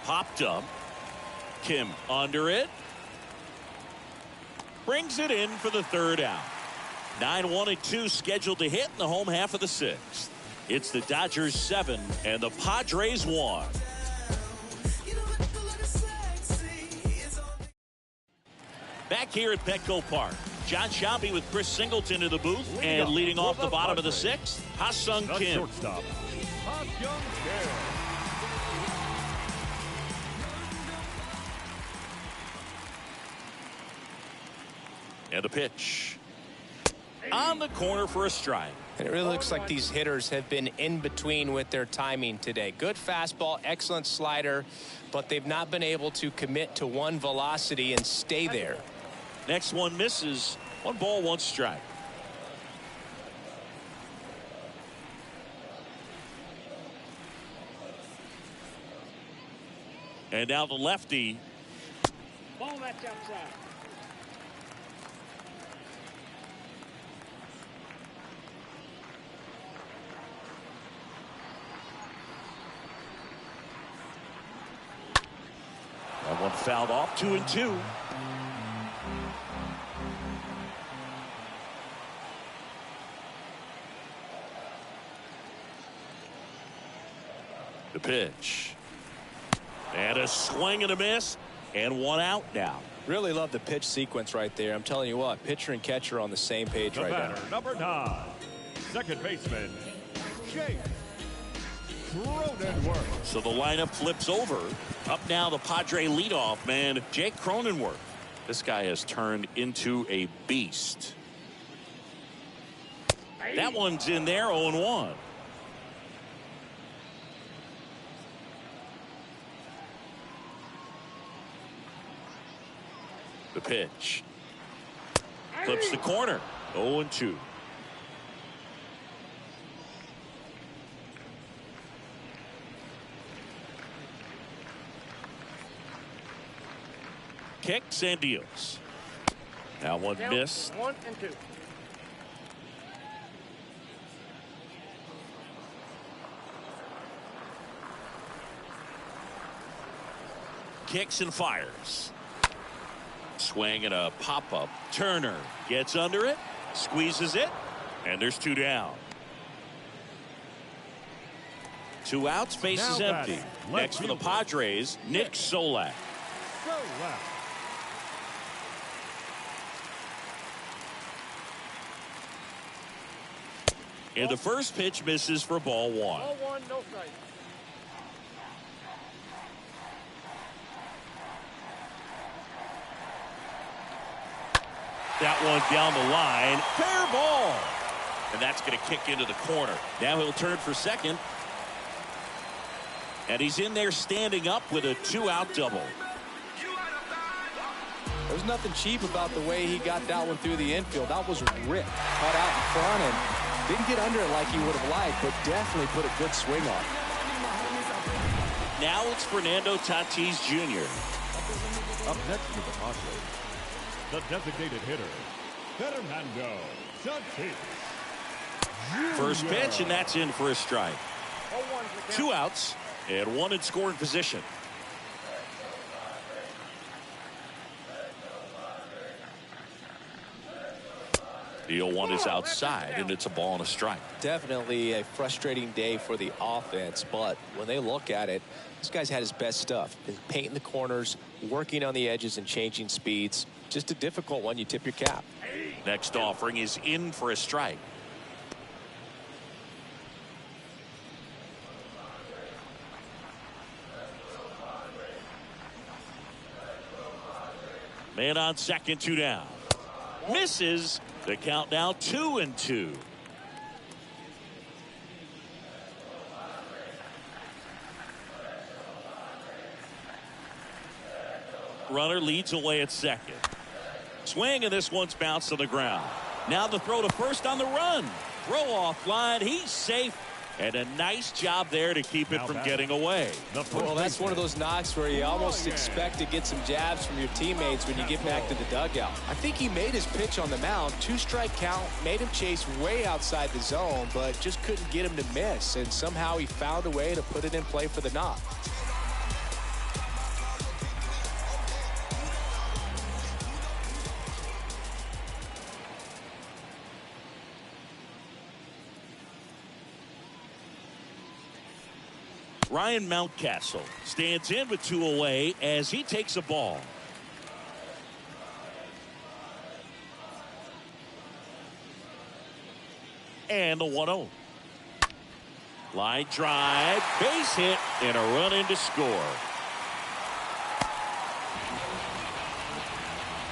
Popped up. Kim under it. Brings it in for the 3rd out. 9-1-2 scheduled to hit in the home half of the 6th. It's the Dodgers 7 and the Padres 1. Back here at Petco Park, John Shelby with Chris Singleton in the booth, and leading off the bottom of the 6th, Ha-Sung Kim. Shortstop, Ha-Sung Kim. And a pitch. On the corner for a strike. And it really looks like these hitters have been in between with their timing today. Good fastball, excellent slider, but they've not been able to commit to one velocity and stay there. Next one misses. 1 ball, 1 strike. And now the lefty. Ball match outside. That one fouled off. 2-2. The pitch. And a swing and a miss. And 1 out now. Really love the pitch sequence right there. I'm telling you what, pitcher and catcher on the same page right now. Number 9, second baseman, Jake Cronenworth. So the lineup flips over. Up now the Padre leadoff man, Jake Cronenworth. This guy has turned into a beast. That one's in there, 0-1. The pitch. Clips the corner. 0-2. Kicks and deals. Now one miss. 1-2. Kicks and fires. Swing and a pop-up. Turner gets under it, squeezes it, and there's 2 down. 2 outs, base is empty. Next for the Padres, Nick Solak. And the first pitch misses for ball 1. Ball 1, no strike. That one down the line. Fair ball. And that's going to kick into the corner. Now he'll turn for second. And he's in there standing up with a 2-out double. There's nothing cheap about the way he got that one through the infield. That was ripped, cut out in front, and didn't get under it like he would have liked, but definitely put a good swing on it. Now it's Fernando Tatis Jr. Up next to the Padres, the designated hitter, Fernando Tatis Jr. First pitch, and that's in for a strike. 2 outs and 1 in scoring position. The 0-1 is outside, and it's a ball and a strike. Definitely a frustrating day for the offense, but when they look at it, this guy's had his best stuff. Been painting the corners, working on the edges, and changing speeds. Just a difficult one. You tip your cap. Next offering is in for a strike. Man on second, 2 down. Misses. The count now 2-2. Runner leads away at second. Swing, and this one's bounced to the ground. Now the throw to first on the run. Throw off line. He's safe. And a nice job there to keep it from getting away. Well, that's one of those knocks where you almost expect to get some jabs from your teammates when you get back to the dugout. I think he made his pitch on the mound. 2-strike count, made him chase way outside the zone, but just couldn't get him to miss. And somehow he found a way to put it in play for the knock. Ryan Mountcastle stands in with 2 away as he takes a ball. And the 1-0. Line drive, base hit, and a run in to score.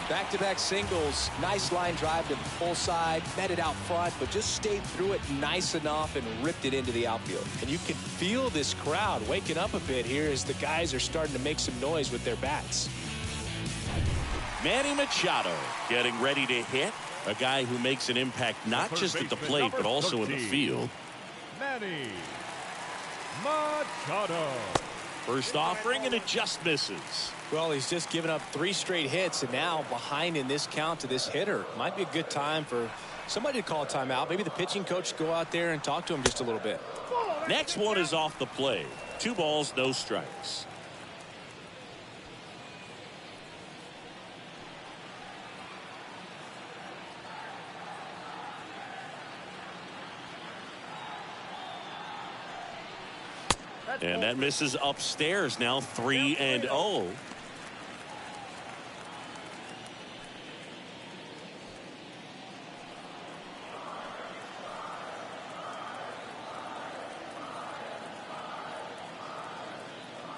Back-to-back singles. Nice line drive to the full side. Met it out front, but just stayed through it nice enough and ripped it into the outfield. And you can feel this crowd waking up a bit here as the guys are starting to make some noise with their bats. Manny Machado getting ready to hit. A guy who makes an impact not just at the plate, but also in the field. Manny Machado. First offering, and it just misses. Well, he's just given up 3 straight hits, and now behind in this count to this hitter. Might be a good time for somebody to call a timeout. Maybe the pitching coach go out there and talk to him just a little bit. Next one is off the plate. 2 balls, no strikes. And that misses upstairs. Now 3-0.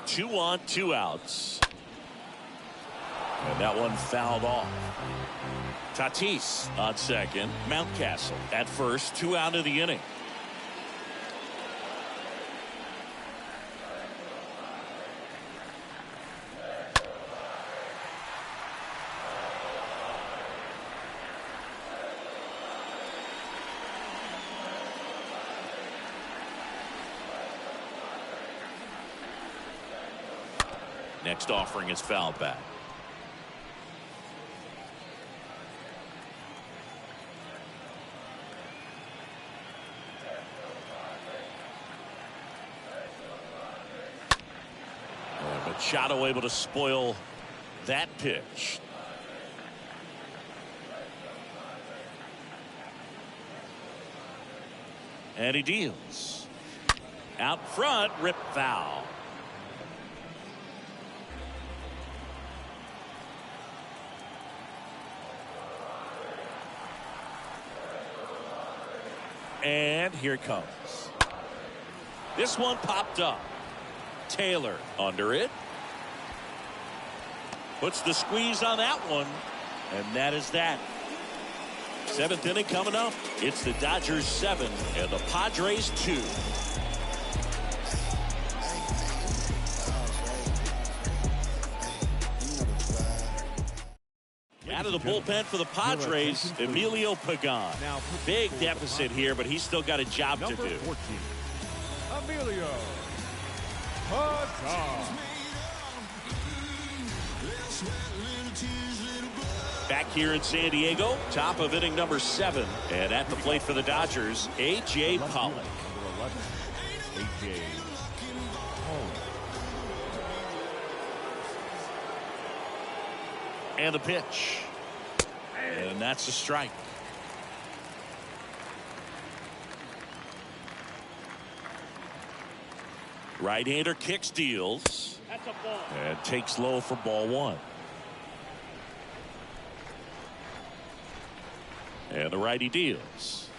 Two on, 2 outs. And that one fouled off. Tatis on second. Mountcastle at first. 2 out of the inning. Next offering is fouled back. Machado able to spoil that pitch. And he deals. Out front, rip foul. And here it comes. This one popped up. Taylor under it. Puts the squeeze on that one. And that is that. 7th inning coming up. It's the Dodgers 7 and the Padres 2. Out of the bullpen for the Padres, Emilio Pagan. Big deficit here, but he's still got a job to do. 14, Emilio Pagan. Back here in San Diego, top of inning number 7. And at the plate for the Dodgers, A.J. Pollock. A.J. And the pitch. And that's a strike. Right-hander kicks, deals. That's a ball. And takes low for ball one. And the righty deals.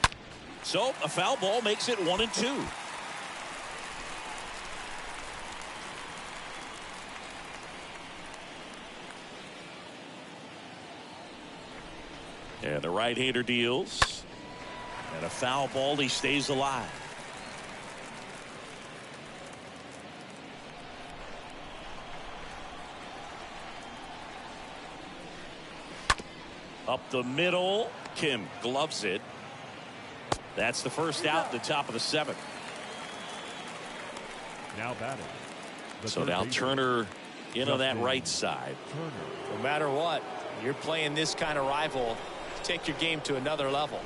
So a foul ball makes it 1-2. And the right-hander deals. And a foul ball, he stays alive. Up the middle. Kim gloves it. That's the first out at the top of the seventh. Now batting. So now Turner in on that right side. No matter what, you're playing this kind of rival, take your game to another level.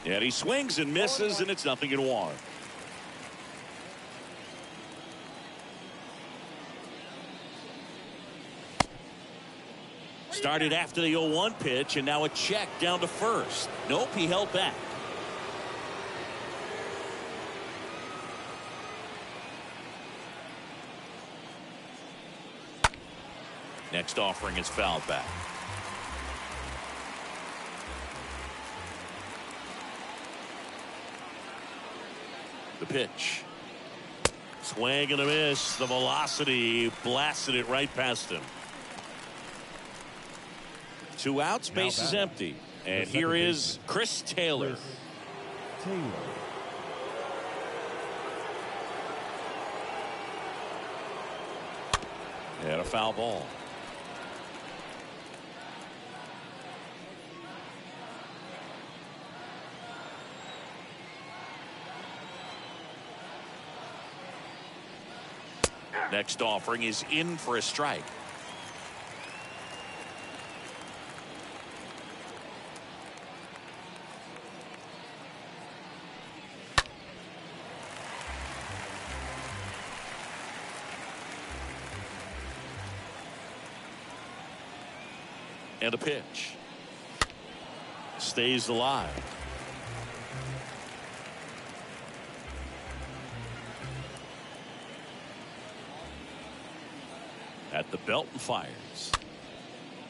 And he swings and misses, and it's 0-1. Started after the 0-1 pitch, and now a check down to first. Nope, he held back. Next offering is fouled back. The pitch. Swing and a miss. The velocity blasted it right past him. 2 outs, base is empty. And here is Chris Taylor. And a foul ball. Next offering is in for a strike. And a pitch. Stays alive. At the belt and fires.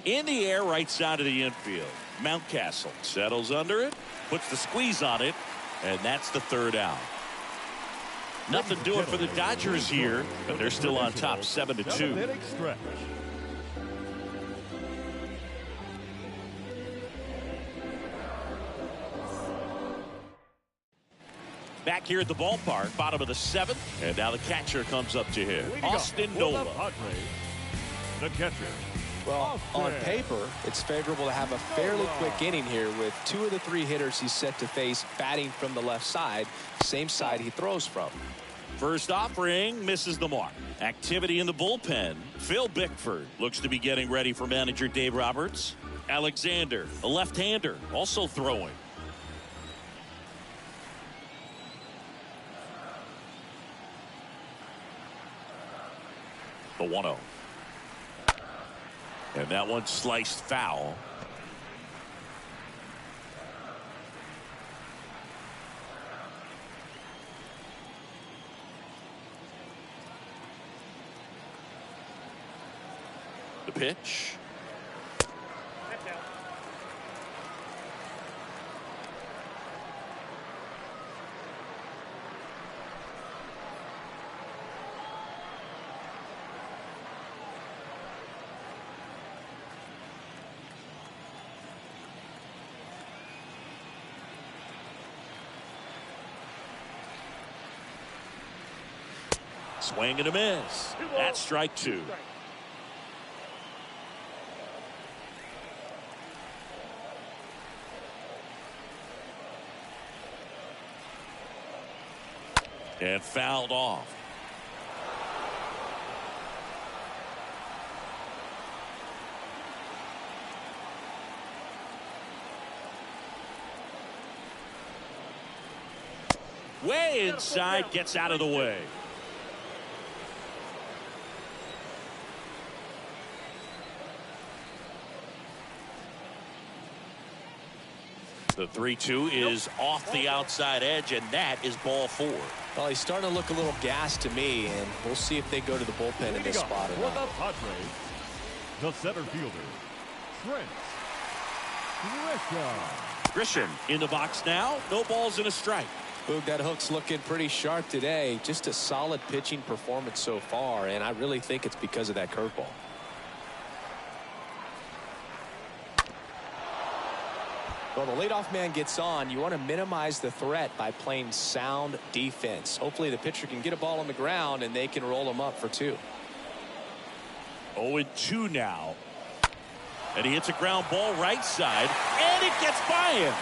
In the air, right side of the infield. Mountcastle settles under it, puts the squeeze on it, and that's the third out. Nothing doing for the Dodgers here, but they're still on top 7-2. Back here at the ballpark, bottom of the seventh, and now the catcher comes up to him. Austin Nola. The catcher. Well, on paper, it's favorable to have a fairly quick inning here with 2 of the 3 hitters he's set to face batting from the left side, same side he throws from. First offering misses the mark. Activity in the bullpen. Phil Bickford looks to be getting ready for manager Dave Roberts. Alexander, a left-hander, also throwing. The 1-0. And that one sliced foul. The pitch. That's out. Swing and a miss. That's strike 2. And fouled off. Way inside, gets out of the way. The 3-2 is off the outside edge, and that is ball 4. Well, he's starting to look a little gassed to me, and we'll see if they go to the bullpen in this spot or For not. the Padres, the center fielder, Trent Grisham in the box now. No balls and a strike. Boog, that hook's looking pretty sharp today. Just a solid pitching performance so far, and I really think it's because of that curveball. Well, the leadoff man gets on. You want to minimize the threat by playing sound defense. Hopefully the pitcher can get a ball on the ground and they can roll him up for 2. 0-2 now. And he hits a ground ball right side, and it gets by him.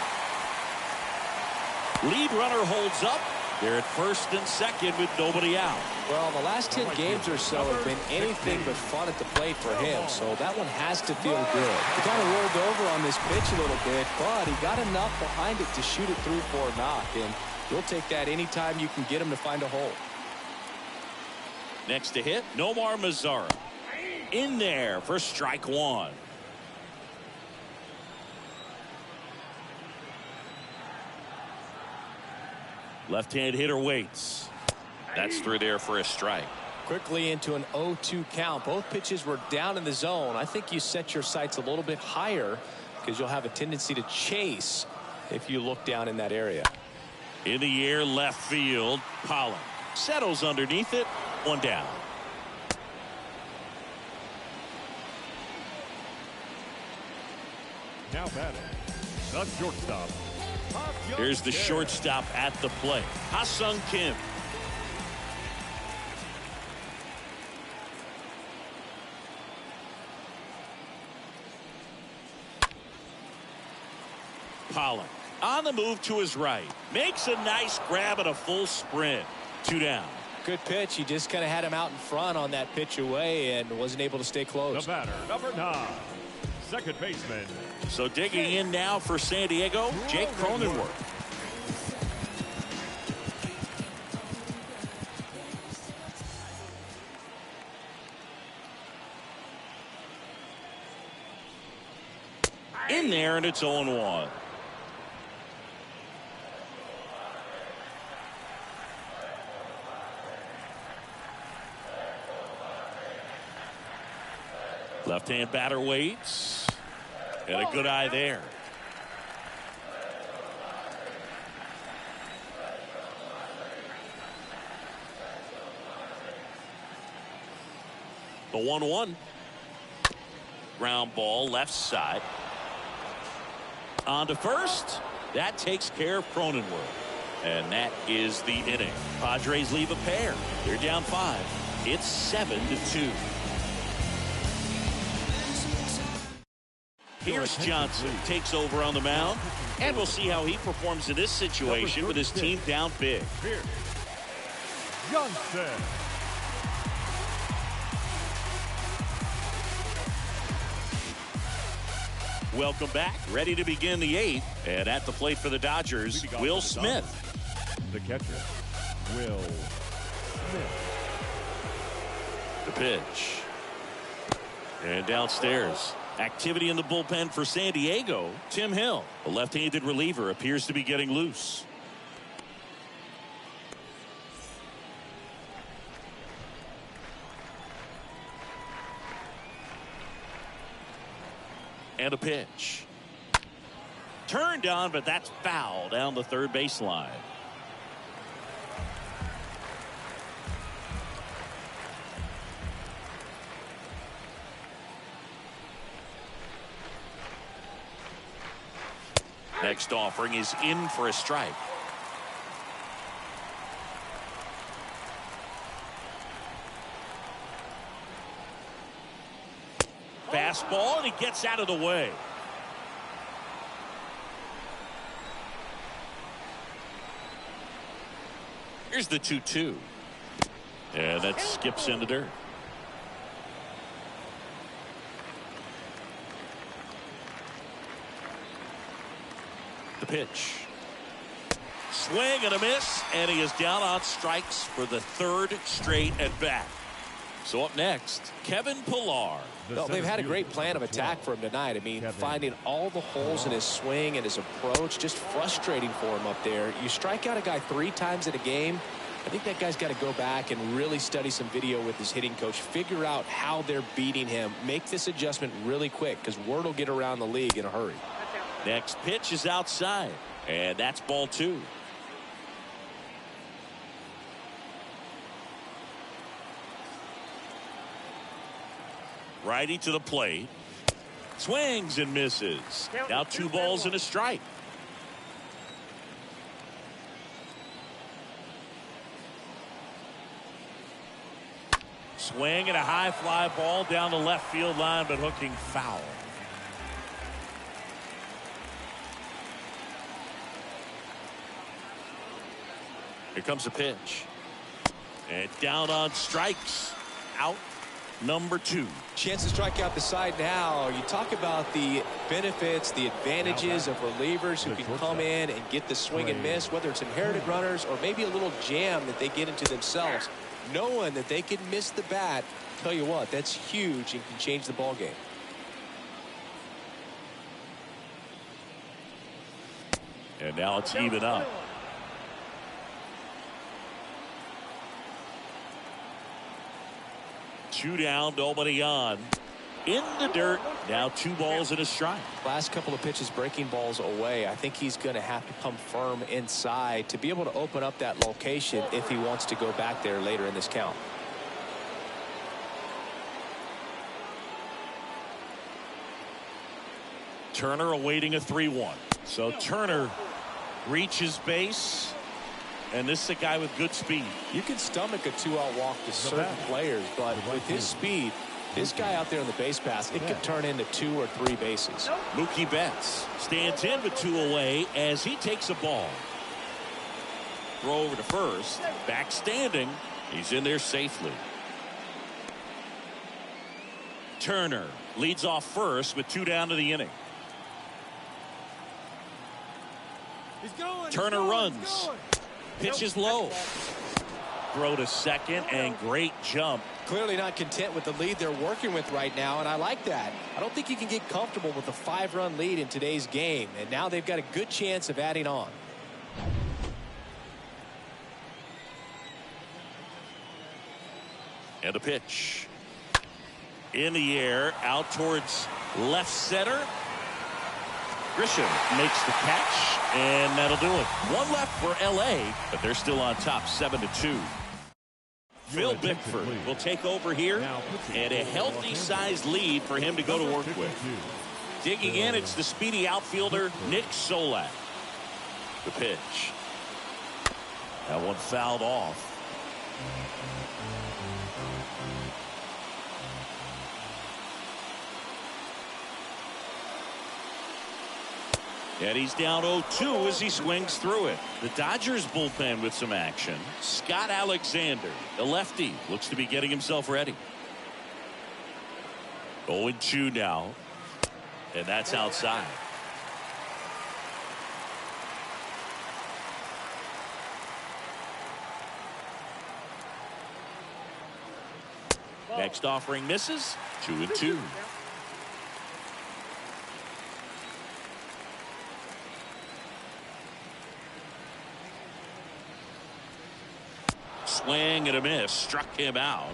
Lead runner holds up. They're at first and second with nobody out. Well, the last 10 games or so have been anything but fun at the plate for him, so that one has to feel good. He kind of rolled over on this pitch a little bit, but he got enough behind it to shoot it through for a knock, and you'll take that anytime you can get him to find a hole. Next to hit, Nomar Mazara. In there for strike 1. Left-hand hitter waits. That's through there for a strike. Quickly into an 0-2 count. Both pitches were down in the zone. I think you set your sights a little bit higher because you'll have a tendency to chase if you look down in that area. In the air, left field. Pollock settles underneath it. 1 down. Now batting, the shortstop. Here's the shortstop at the plate, Ha-Sung Kim. Pollock on the move to his right. Makes a nice grab at a full sprint. 2 down. Good pitch. He just kind of had him out in front on that pitch away and wasn't able to stay close. The batter, number 9, second baseman. So digging in now for San Diego, Jake Cronenworth. In there, and it's 0-1. Left-hand batter waits. And a good eye there. The 1-1. Ground ball left side. On to first. That takes care of Cronenworth. And that is the inning. Padres leave a pair. They're down 5. It's 7-2. Here's Johnson, takes over on the mound, and we'll see how he performs in this situation with his team down big. Johnson. Welcome back. Ready to begin the 8th. And at the plate for the Dodgers, Will Smith. The catcher, Will Smith. The pitch. And downstairs. Activity in the bullpen for San Diego. Tim Hill, a left-handed reliever, appears to be getting loose. And a pitch. Turned on, but that's foul down the third baseline. Next offering is in for a strike. Fastball, and he gets out of the way. Here's the 2-2. And that skips into dirt. The pitch. Swing and a miss, and he is down on strikes for the 3rd straight at bat. So up next, Kevin Pillar. Well, they've had a great plan of attack for him tonight. I mean, finding all the holes in his swing and his approach, just frustrating for him up there. You strike out a guy 3 times in a game, I think that guy's got to go back and really study some video with his hitting coach, figure out how they're beating him, make this adjustment really quick, because word will get around the league in a hurry. Next pitch is outside, and that's ball 2. Righty to the plate. Swings and misses. Now 2 balls and a strike. Swing and a high fly ball down the left field line, but hooking foul. Here comes a pitch. And down on strikes. Out. Number 2. Chance to strike out the side now. You talk about the benefits, the advantages of relievers who can come in and get the swing and miss, whether it's inherited runners or maybe a little jam that they get into themselves. Knowing that they can miss the bat, tell you what, that's huge and can change the ball game. And now it's even up. Two down, nobody on. In the dirt. Now 2 balls and a strike. Last couple of pitches breaking balls away. I think he's going to have to come firm inside to be able to open up that location if he wants to go back there later in this count. Turner awaiting a 3-1. So Turner reaches base. And this is a guy with good speed. You can stomach a 2-out walk to certain players, but with his speed, this guy out there on the base pass, it could turn into 2 or 3 bases. Mookie Betts stands in with 2 away as he takes a ball. Throw over to first. Back standing. He's in there safely. Turner leads off first with 2 down to the inning. Turner runs. Pitches low. Throw to second and great jump. Clearly not content with the lead they're working with right now, and I like that. I don't think you can get comfortable with a 5-run lead in today's game, and now they've got a good chance of adding on. And the pitch. In the air, out towards left center. Grisham makes the catch, and that'll do it. 1 left for L.A., but they're still on top, 7-2. Phil Bickford will take over here, and a healthy-sized lead for him to go to work with. Digging in, it's the speedy outfielder, Nick Solak. The pitch. That one fouled off. And he's down 0-2 as he swings through it. The Dodgers bullpen with some action. Scott Alexander, the lefty, looks to be getting himself ready. 0-2 now. And that's outside. Next offering misses. 2-2. Swing and a miss. Struck him out.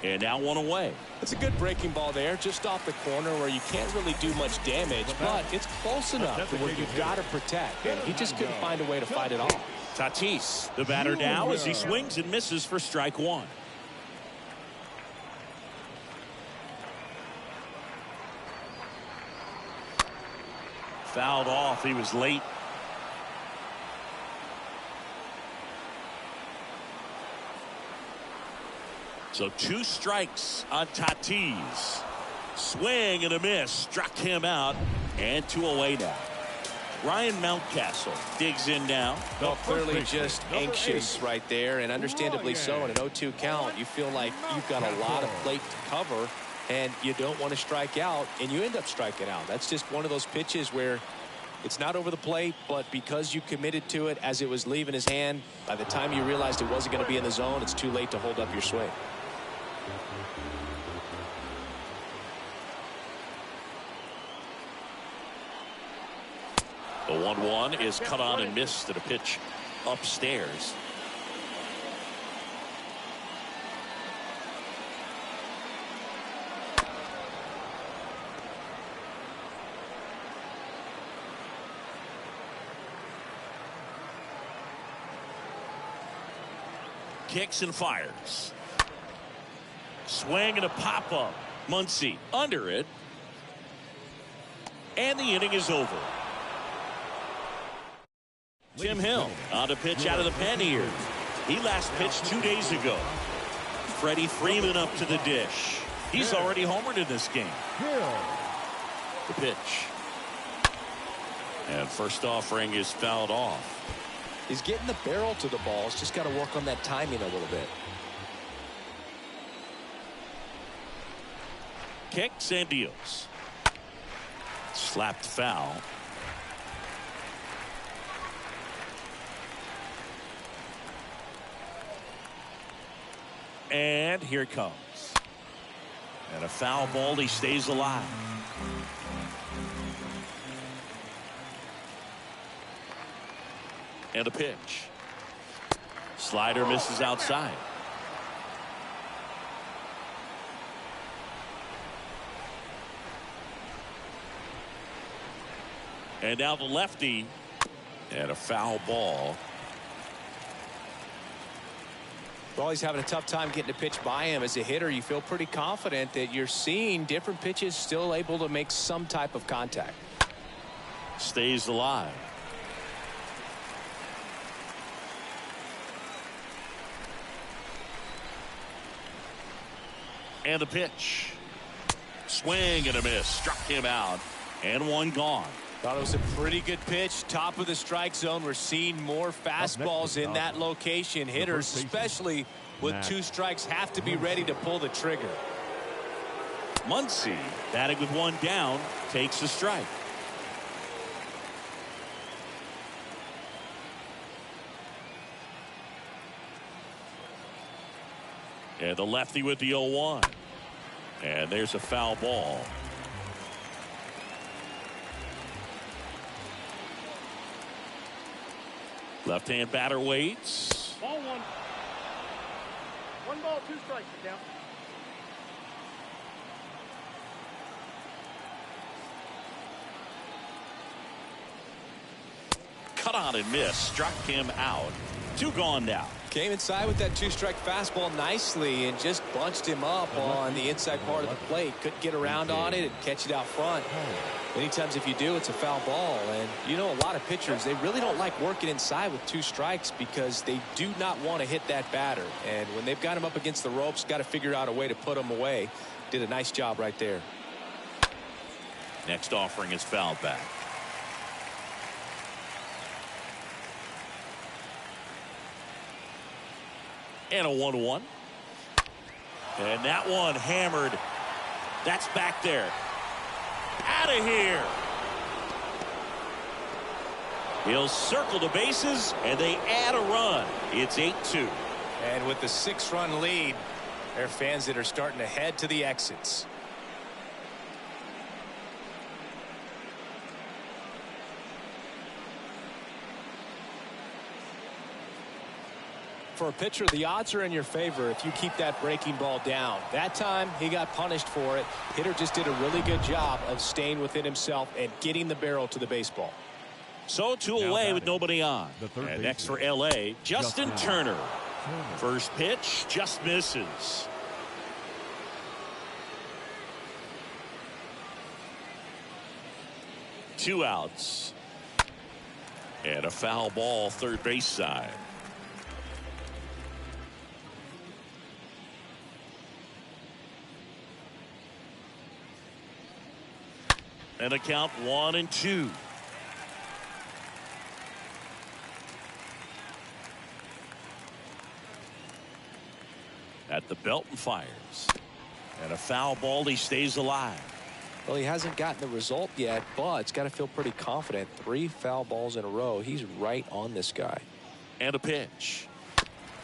And now 1 away. It's a good breaking ball there, just off the corner where you can't really do much damage, but it's close enough to where you've got to protect. And he just couldn't find a way to fight it off. Tatis, the batter now, as he swings and misses for strike 1. Fouled off. He was late. So 2 strikes on Tatis. Swing and a miss. Struck him out. And 2 away now. Ryan Mountcastle digs in now. Well, clearly just anxious right there, and understandably so. In an 0-2 count, you feel like you've got a lot of plate to cover, and you don't want to strike out, and you end up striking out. That's just one of those pitches where it's not over the plate, but because you committed to it as it was leaving his hand, by the time you realized it wasn't going to be in the zone, it's too late to hold up your swing. The 1-1 is cut on and missed at a pitch upstairs. Kicks and fires. Swing and a pop-up. Muncy under it. And the inning is over. Tim Hill on to pitch out of the pen here. He last pitched 2 days ago. Freddie Freeman up to the dish. He's already homered in this game. The pitch. And first offering is fouled off. He's getting the barrel to the ball. He's just got to work on that timing a little bit. Kicks and deals. Slapped foul. And here it comes. And a foul ball. He stays alive. And a pitch. Slider misses outside. And now the lefty. And a foul ball. Well, he's having a tough time getting a pitch by him. As a hitter, you feel pretty confident that you're seeing different pitches still able to make some type of contact. Stays alive. And the pitch. Swing and a miss. Struck him out. And one gone. Thought it was a pretty good pitch. Top of the strike zone. We're seeing more fastballs in that location. Hitters, especially with 2 strikes, have to be ready to pull the trigger. Muncy, batting with 1 down, takes the strike. And the lefty with the 0-1. And there's a foul ball. Left-hand batter waits. Ball 1. 1 ball, 2 strikes. Get down. Cut on and missed. Struck him out. 2 gone now. Came inside with that 2-strike fastball nicely and just bunched him up on the inside part of the plate. Couldn't get around on it and catch it out front. Many times if you do, it's a foul ball. And you know, a lot of pitchers, they really don't like working inside with 2 strikes because they do not want to hit that batter. And when they've got him up against the ropes, got to figure out a way to put him away. Did a nice job right there. Next offering is fouled back. And a 1-1. And that one hammered. That's back there. Out of here. He'll circle the bases, and they add a run. It's 8-2. And with the 6-run lead, there are fans that are starting to head to the exits. For a pitcher, the odds are in your favor if you keep that breaking ball down. That time, he got punished for it. Hitter just did a really good job of staying within himself and getting the barrel to the baseball. So 2 away with nobody on. And next for L.A., Justin Turner. First pitch just misses. Two outs. And a foul ball third base side. And a count 1-2. At the belt and fires. And a foul ball. He stays alive. Well, he hasn't gotten the result yet, but it's got to feel pretty confident. 3 foul balls in a row. He's right on this guy. And a pitch.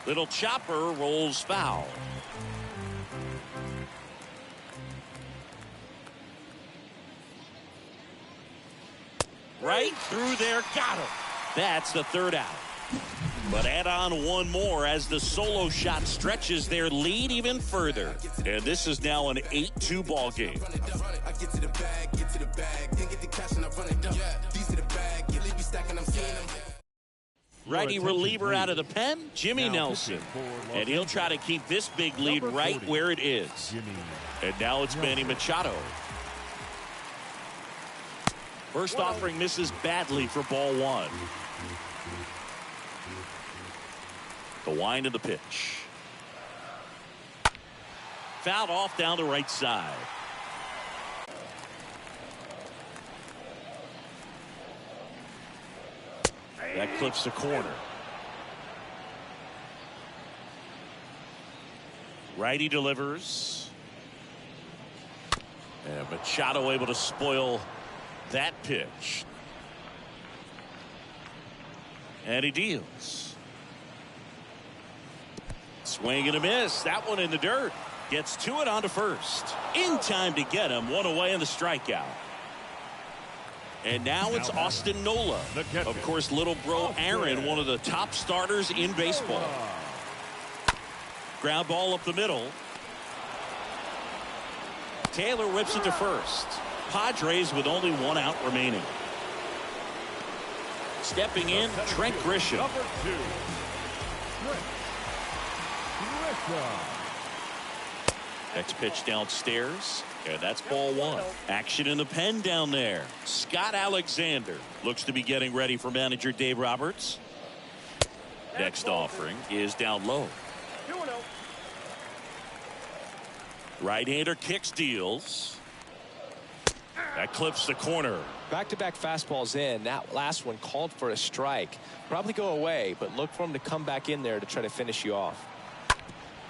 Little chopper rolls foul. Right through there. Got him. That's the third out. But add on one more as the solo shot stretches their lead even further. And this is now an 8-2 ball game. Righty reliever out of the pen, Jimmy Nelson. And he'll try to keep this big lead right where it is. And now it's Manny Machado. First offering misses badly for ball one. The wind of the pitch. Fouled off down the right side. That clips the corner. Righty delivers. And Machado able to spoil that pitch. And he deals. Swing and a miss. That one in the dirt. Gets to it onto first. In time to get him. One away in the strikeout. And now it's Austin Nola. Of course, little bro Aaron, one of the top starters in baseball. Ground ball up the middle. Taylor whips it to first. Padres with only one out remaining. Stepping in, Trent Grisham. Number 2. Next pitch downstairs, and that's ball one. Action in the pen down there. Scott Alexander looks to be getting ready for manager Dave Roberts. Next offering is down low. 2-0. Right-hander kicks, deals. That clips the corner. Back-to-back fastballs in. That last one called for a strike. Probably go away, but look for him to come back in there to try to finish you off.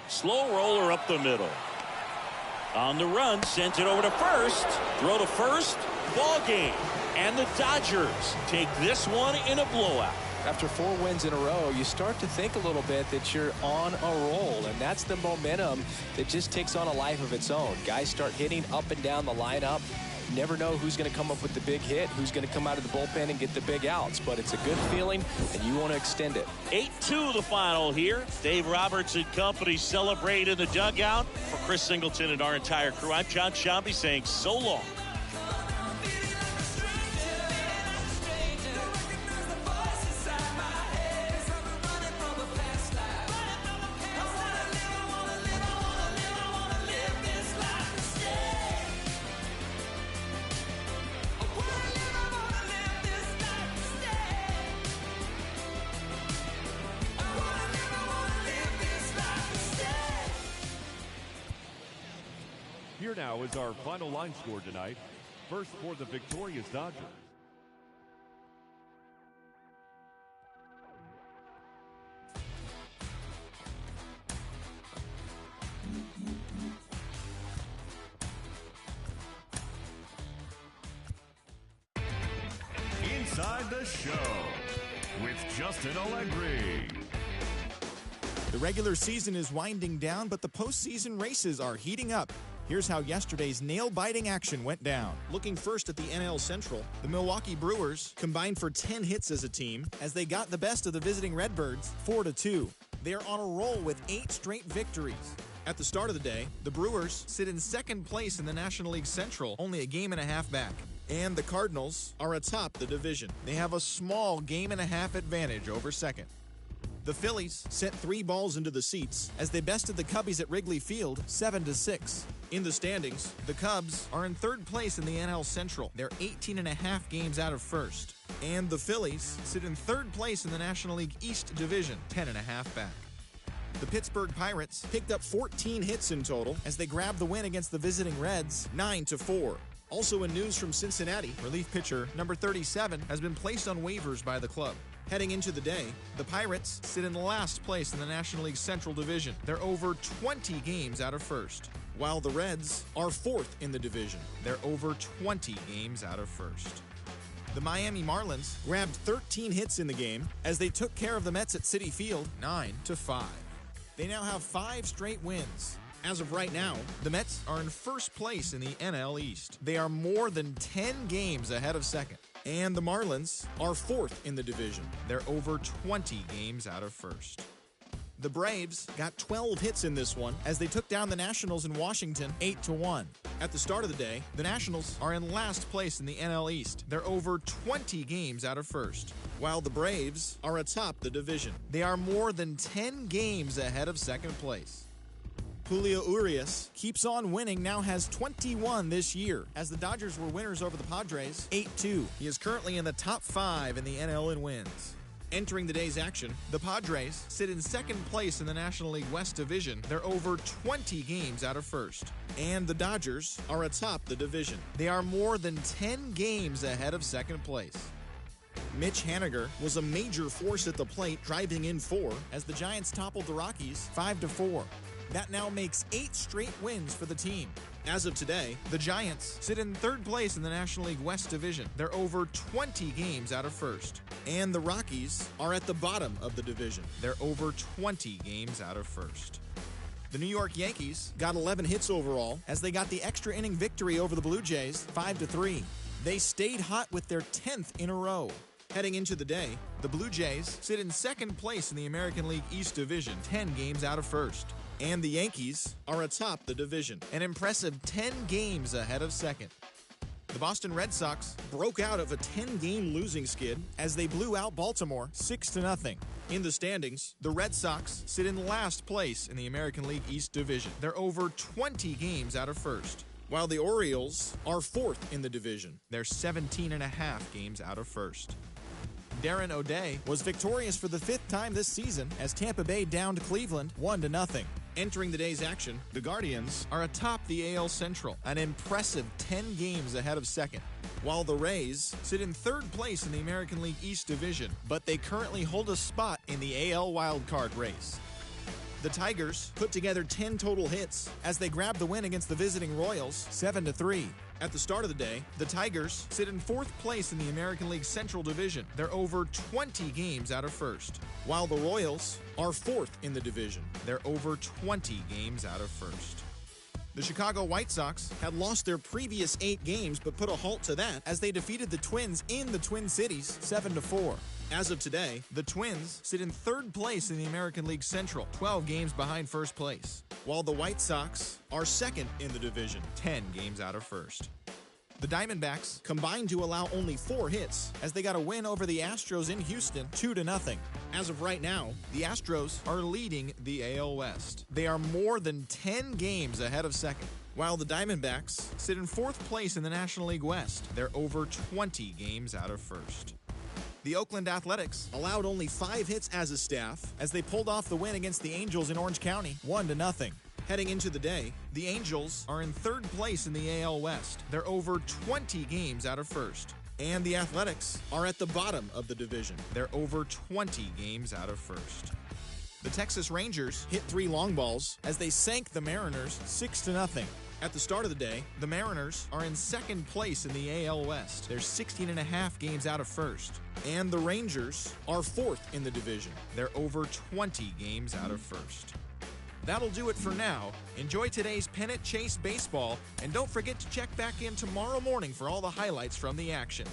Slow roller up the middle. On the run, sends it over to first. Throw to first. Ball game. And the Dodgers take this one in a blowout. After 4 wins in a row, you start to think a little bit that you're on a roll, and that's the momentum that just takes on a life of its own. Guys start hitting up and down the lineup. You never know who's going to come up with the big hit, who's going to come out of the bullpen and get the big outs, but it's a good feeling, and you want to extend it. 8-2 the final here. Dave Roberts and company celebrate in the dugout. For Chris Singleton and our entire crew, I'm John Shambi saying so long. Here now is our final line score tonight. First for the victorious Dodgers. Inside the Show with Justin Allegri. The regular season is winding down, but the postseason races are heating up. Here's how yesterday's nail-biting action went down. Looking first at the NL Central, the Milwaukee Brewers combined for 10 hits as a team as they got the best of the visiting Redbirds 4-2. They are on a roll with 8 straight victories. At the start of the day, the Brewers sit in second place in the National League Central, only a game and a half back. And the Cardinals are atop the division. They have a small game-and-a-half advantage over second. The Phillies sent 3 balls into the seats as they bested the Cubbies at Wrigley Field 7-6. In the standings, the Cubs are in third place in the NL Central. They're 18.5 games out of first. And the Phillies sit in third place in the National League East Division, 10.5 back. The Pittsburgh Pirates picked up 14 hits in total as they grabbed the win against the visiting Reds 9-4. Also in news from Cincinnati, relief pitcher number 37 has been placed on waivers by the club. Heading into the day, the Pirates sit in last place in the National League Central Division. They're over 20 games out of first, while the Reds are fourth in the division. They're over 20 games out of first. The Miami Marlins grabbed 13 hits in the game as they took care of the Mets at Citi Field 9-5. They now have 5 straight wins. As of right now, the Mets are in first place in the NL East. They are more than 10 games ahead of second. And the Marlins are fourth in the division. They're over 20 games out of first. The Braves got 12 hits in this one as they took down the Nationals in Washington 8-1. At the start of the day, the Nationals are in last place in the NL East. They're over 20 games out of first, while the Braves are atop the division. They are more than 10 games ahead of second place. Julio Urias keeps on winning, now has 21 this year, as the Dodgers were winners over the Padres 8-2. He is currently in the top 5 in the NL in wins. Entering the day's action, the Padres sit in second place in the National League West Division. They're over 20 games out of first. And the Dodgers are atop the division. They are more than 10 games ahead of second place. Mitch Haniger was a major force at the plate, driving in 4 as the Giants toppled the Rockies 5-4. That now makes 8 straight wins for the team. As of today, the Giants sit in third place in the National League West Division. They're over 20 games out of first. And the Rockies are at the bottom of the division. They're over 20 games out of first. The New York Yankees got 11 hits overall as they got the extra inning victory over the Blue Jays 5-3. They stayed hot with their 10th in a row. Heading into the day, the Blue Jays sit in second place in the American League East Division, 10 games out of first. And the Yankees are atop the division, an impressive 10 games ahead of second. The Boston Red Sox broke out of a 10-game losing skid as they blew out Baltimore 6-0. In the standings, the Red Sox sit in last place in the American League East Division. They're over 20 games out of first, while the Orioles are fourth in the division. They're 17.5 games out of first. Darren O'Day was victorious for the 5th time this season as Tampa Bay downed Cleveland 1-0. Entering the day's action, the Guardians are atop the AL Central, an impressive 10 games ahead of second, while the Rays sit in third place in the American League East Division, but they currently hold a spot in the AL wildcard race. The Tigers put together 10 total hits as they grabbed the win against the visiting Royals 7-3. At the start of the day, the Tigers sit in fourth place in the American League Central Division. They're over 20 games out of first, while the Royals are fourth in the division. They're over 20 games out of first. The Chicago White Sox had lost their previous 8 games but put a halt to that as they defeated the Twins in the Twin Cities 7-4. As of today, the Twins sit in third place in the American League Central, 12 games behind first place, while the White Sox are second in the division, 10 games out of first. The Diamondbacks combined to allow only 4 hits as they got a win over the Astros in Houston 2-0. As of right now, the Astros are leading the AL West. They are more than 10 games ahead of second, while the Diamondbacks sit in fourth place in the National League West. They're over 20 games out of first. The Oakland Athletics allowed only 5 hits as a staff as they pulled off the win against the Angels in Orange County 1-0. Heading into the day, the Angels are in third place in the AL West. They're over 20 games out of first. And the Athletics are at the bottom of the division. They're over 20 games out of first. The Texas Rangers hit 3 long balls as they sank the Mariners 6-0. At the start of the day, the Mariners are in second place in the AL West. They're 16.5 games out of first. And the Rangers are fourth in the division. They're over 20 games out of first. That'll do it for now. Enjoy today's pennant chase baseball, and don't forget to check back in tomorrow morning for all the highlights from the action.